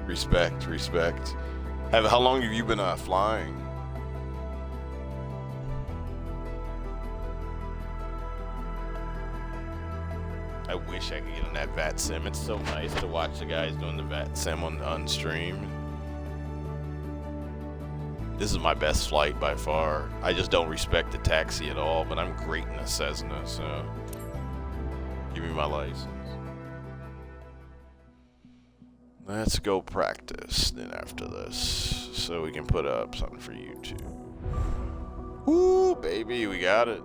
respect. How long have you been flying? I wish I could get in that VAT sim. It's so nice to watch the guys doing the VAT sim on stream. This is my best flight by far. I just don't respect the taxi at all, but I'm great in a Cessna, so give me my license. Let's go practice then after this, so we can put up something for YouTube. Woo, baby, we got it.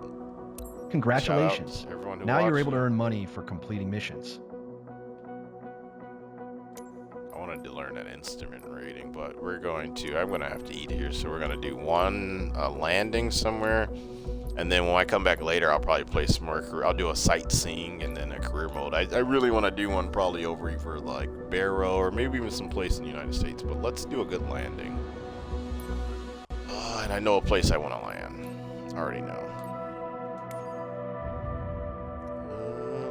Congratulations. Now you're able to watched. earn money for completing missions. I wanted to learn that instrument rating, but I'm going to have to eat here, so we're going to do one landing somewhere, and then when I come back later, I'll probably play some more career. I'll do a sightseeing and then a career mode. I really want to do one probably over for like Barrow or maybe even some place in the United States, but let's do a good landing. And I know a place I want to land. I already know.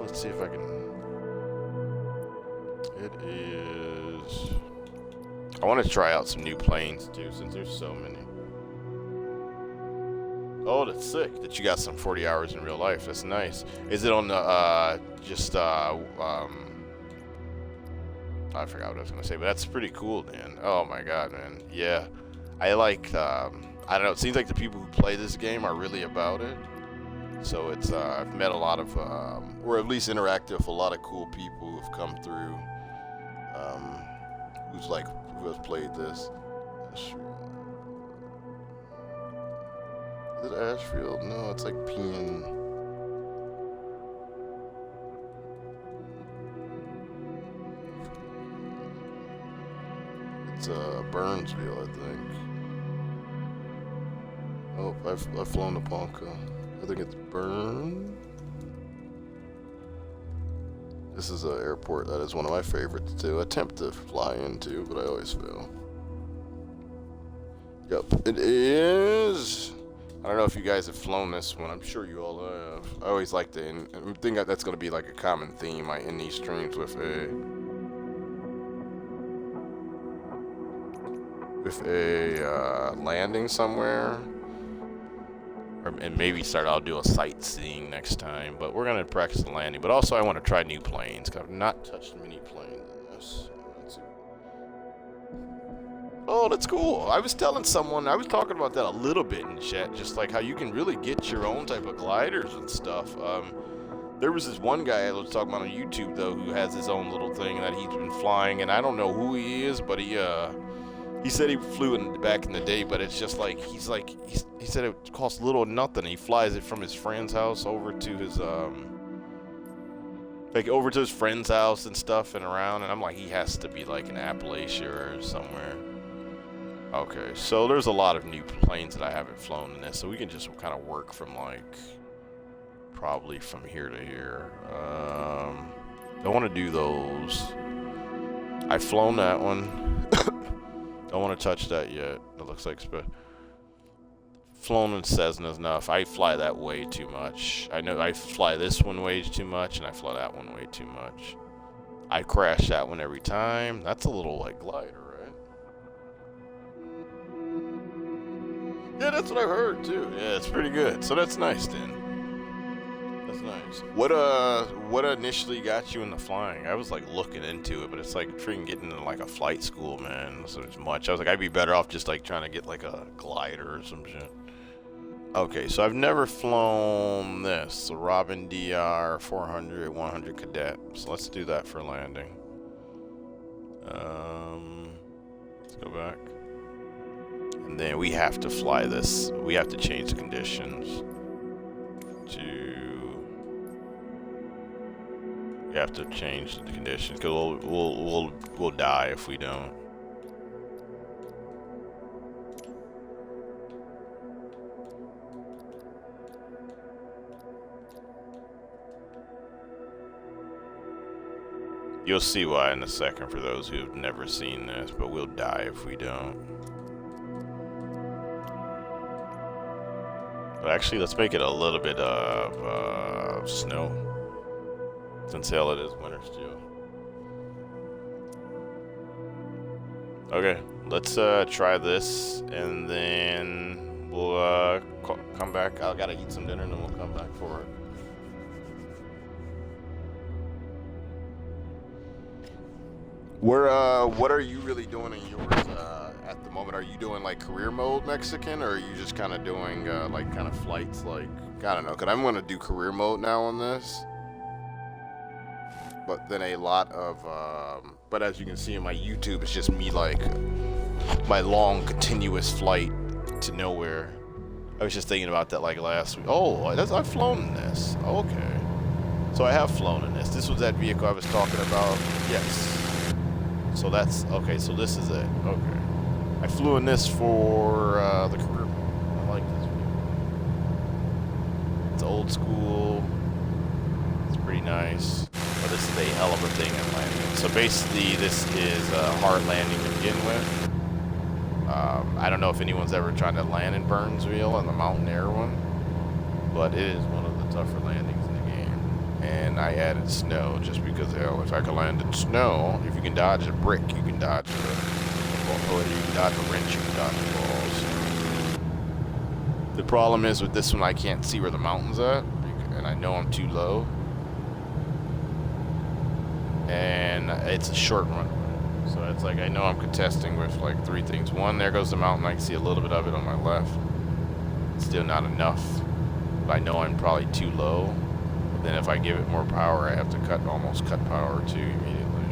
Let's see if I can. It is. I want to try out some new planes too, since there's so many. Oh, that's sick that you got some 40 hours in real life. That's nice. Is it on the I forgot what I was gonna say, but that's pretty cool, man. Oh my god, man. Yeah, I like. I don't know. It seems like the people who play this game are really about it. So it's I've met a lot of, or at least interacted with a lot of cool people who've come through Who's like, who has played this? Is it Ashfield? No, it's like Pean. It's Burnsville, I think. Oh, I've flown to Ponca. I think it's Burn. This is an airport that is one of my favorites to attempt to fly into, but I always fail. Yep, it is. I don't know if you guys have flown this one. I'm sure you all have. I always like to, and I think that's going to be like a common theme. I end these streams with a landing somewhere. And maybe I'll do a sightseeing next time, but we're gonna practice the landing. But also, I want to try new planes because I've not touched many planes in this. Oh, that's cool. I was telling someone, I was talking about that a little bit in chat, just like how you can really get your own type of gliders and stuff. There was this one guy I was talking about on YouTube though, who has his own little thing that he's been flying, and I don't know who he is, but he said he flew back in the day, but it's just like he said it costs little or nothing. He flies it from his friend's house over to his over to his friend's house and stuff and around, and I'm like, he has to be like in Appalachia or somewhere. Okay, so there's a lot of new planes that I haven't flown in this, so we can just kind of work from like probably from here to here. Don't want to do those. I've flown that one. Don't want to touch that yet. It looks like flown in Cessna's enough. I fly that way too much. I know I fly this one way too much, and I fly that one way too much. I crash that one every time. That's a little like glider, right? Yeah, that's what I've heard too. Yeah, it's pretty good. So that's nice then. That's nice. What initially got you into flying? I was like looking into it, but it's like freaking getting into like a flight school, man. So it's much. I was like, I'd be better off just like trying to get like a glider or some shit. Okay, so I've never flown this, the Robin DR 400 100 Cadet. So let's do that for landing. Let's go back. And then we have to fly this. We have to change the conditions to. We have to change the conditions because we'll die if we don't. You'll see why in a second for those who have never seen this, but we'll die if we don't. But actually, let's make it a little bit of snow. Since hell it is winter still. Okay, let's try this, and then we'll come back. I gotta eat some dinner, and then we'll come back for it. What are you really doing in yours at the moment? Are you doing like career mode Mexican, or are you just kind of doing like kind of flights? Like, I don't know, cause I'm gonna do career mode now on this. But then a lot of, but as you can see in my YouTube, it's just me like my long continuous flight to nowhere. I was just thinking about that like last week. Oh, I've flown in this. Okay, so I have flown in this. This was that vehicle I was talking about. Yes. So that's okay. So this is it. Okay. I flew in this for the career. I like this vehicle. It's old school. It's pretty nice. But this is a hell of a thing in landing. So basically, this is a hard landing to begin with. I don't know if anyone's ever tried to land in Burnsville on the Mountain Air one, but it is one of the tougher landings in the game. And I added snow just because, hell, if I could land in snow, if you can dodge a brick, you can dodge a bullet, you can dodge a wrench, you can dodge balls. The problem is with this one, I can't see where the mountain's at, and I know I'm too low. And it's a short run, so it's like I know I'm contesting with like three things. One, there goes the mountain. I can see a little bit of it on my left. It's still not enough, but I know I'm probably too low. But then if I give it more power, I have to almost cut power too immediately.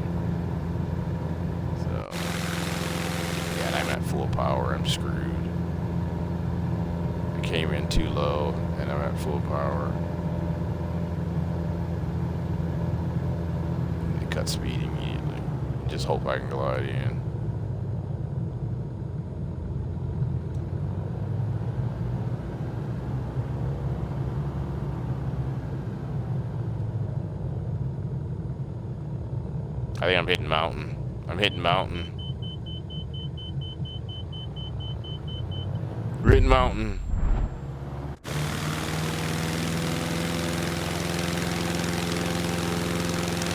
Yeah, and I'm at full power. I'm screwed. I came in too low, and I'm at full power. It cut speed immediately. Just hope I can glide in. I think I'm hitting mountain. I'm hitting mountain. We're hitting mountain. This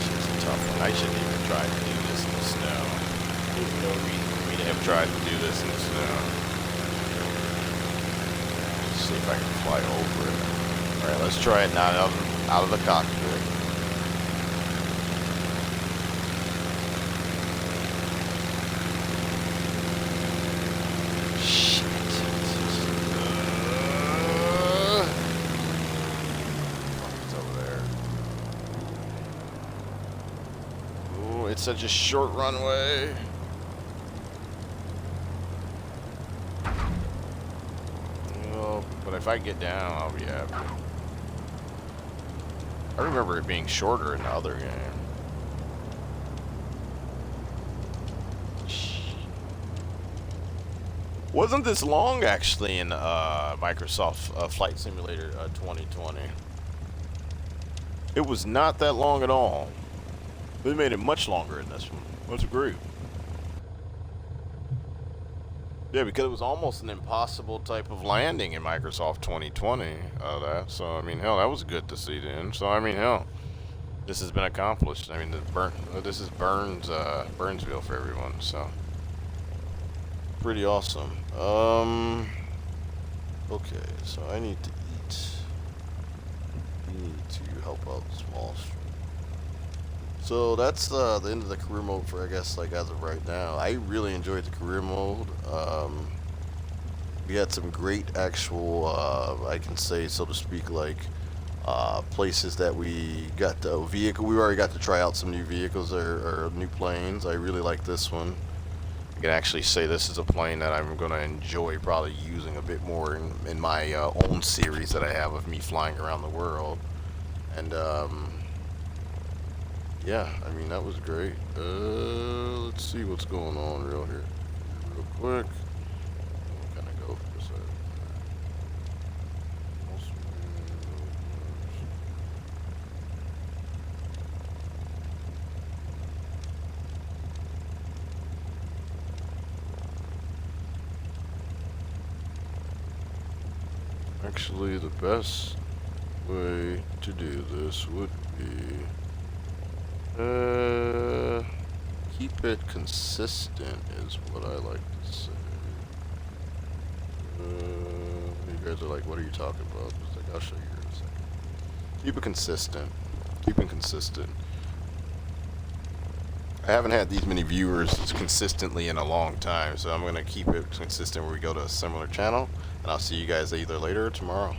is a tough one. I shouldn't even try to do this in the snow. There's no reason for me to have tried to do this in the snow. Let's see if I can fly over it. Alright, let's try it now out of the cockpit. Such a short runway. Well, but if I get down, I'll be happy. I remember it being shorter in the other game. Wasn't this long actually in Microsoft Flight Simulator 2020? It was not that long at all. They made it much longer in this one. That's great. Yeah, because it was almost an impossible type of landing in Microsoft 2020. So I mean, hell, that was good to see then. So I mean, hell, this has been accomplished. I mean, this is Burnsville for everyone. So pretty awesome. Okay, so I need to eat. We need to help out the small stream. So that's the end of the career mode for, I guess, like as of right now. I really enjoyed the career mode. We had some great actual, I can say, so to speak, like places that we got the vehicle. We already got to try out some new vehicles or new planes. I really like this one. I can actually say this is a plane that I'm going to enjoy probably using a bit more in my own series that I have of me flying around the world. And yeah, I mean, that was great. Let's see what's going on real quick. We'll kind of go for this. Actually, the best way to do this would be keep it consistent is what I like to say. You guys are like, what are you talking about? It's like, I'll show you in a second. Keep it consistent. Keep it consistent. I haven't had these many viewers consistently in a long time, so I'm going to keep it consistent where we go to a similar channel, and I'll see you guys either later or tomorrow.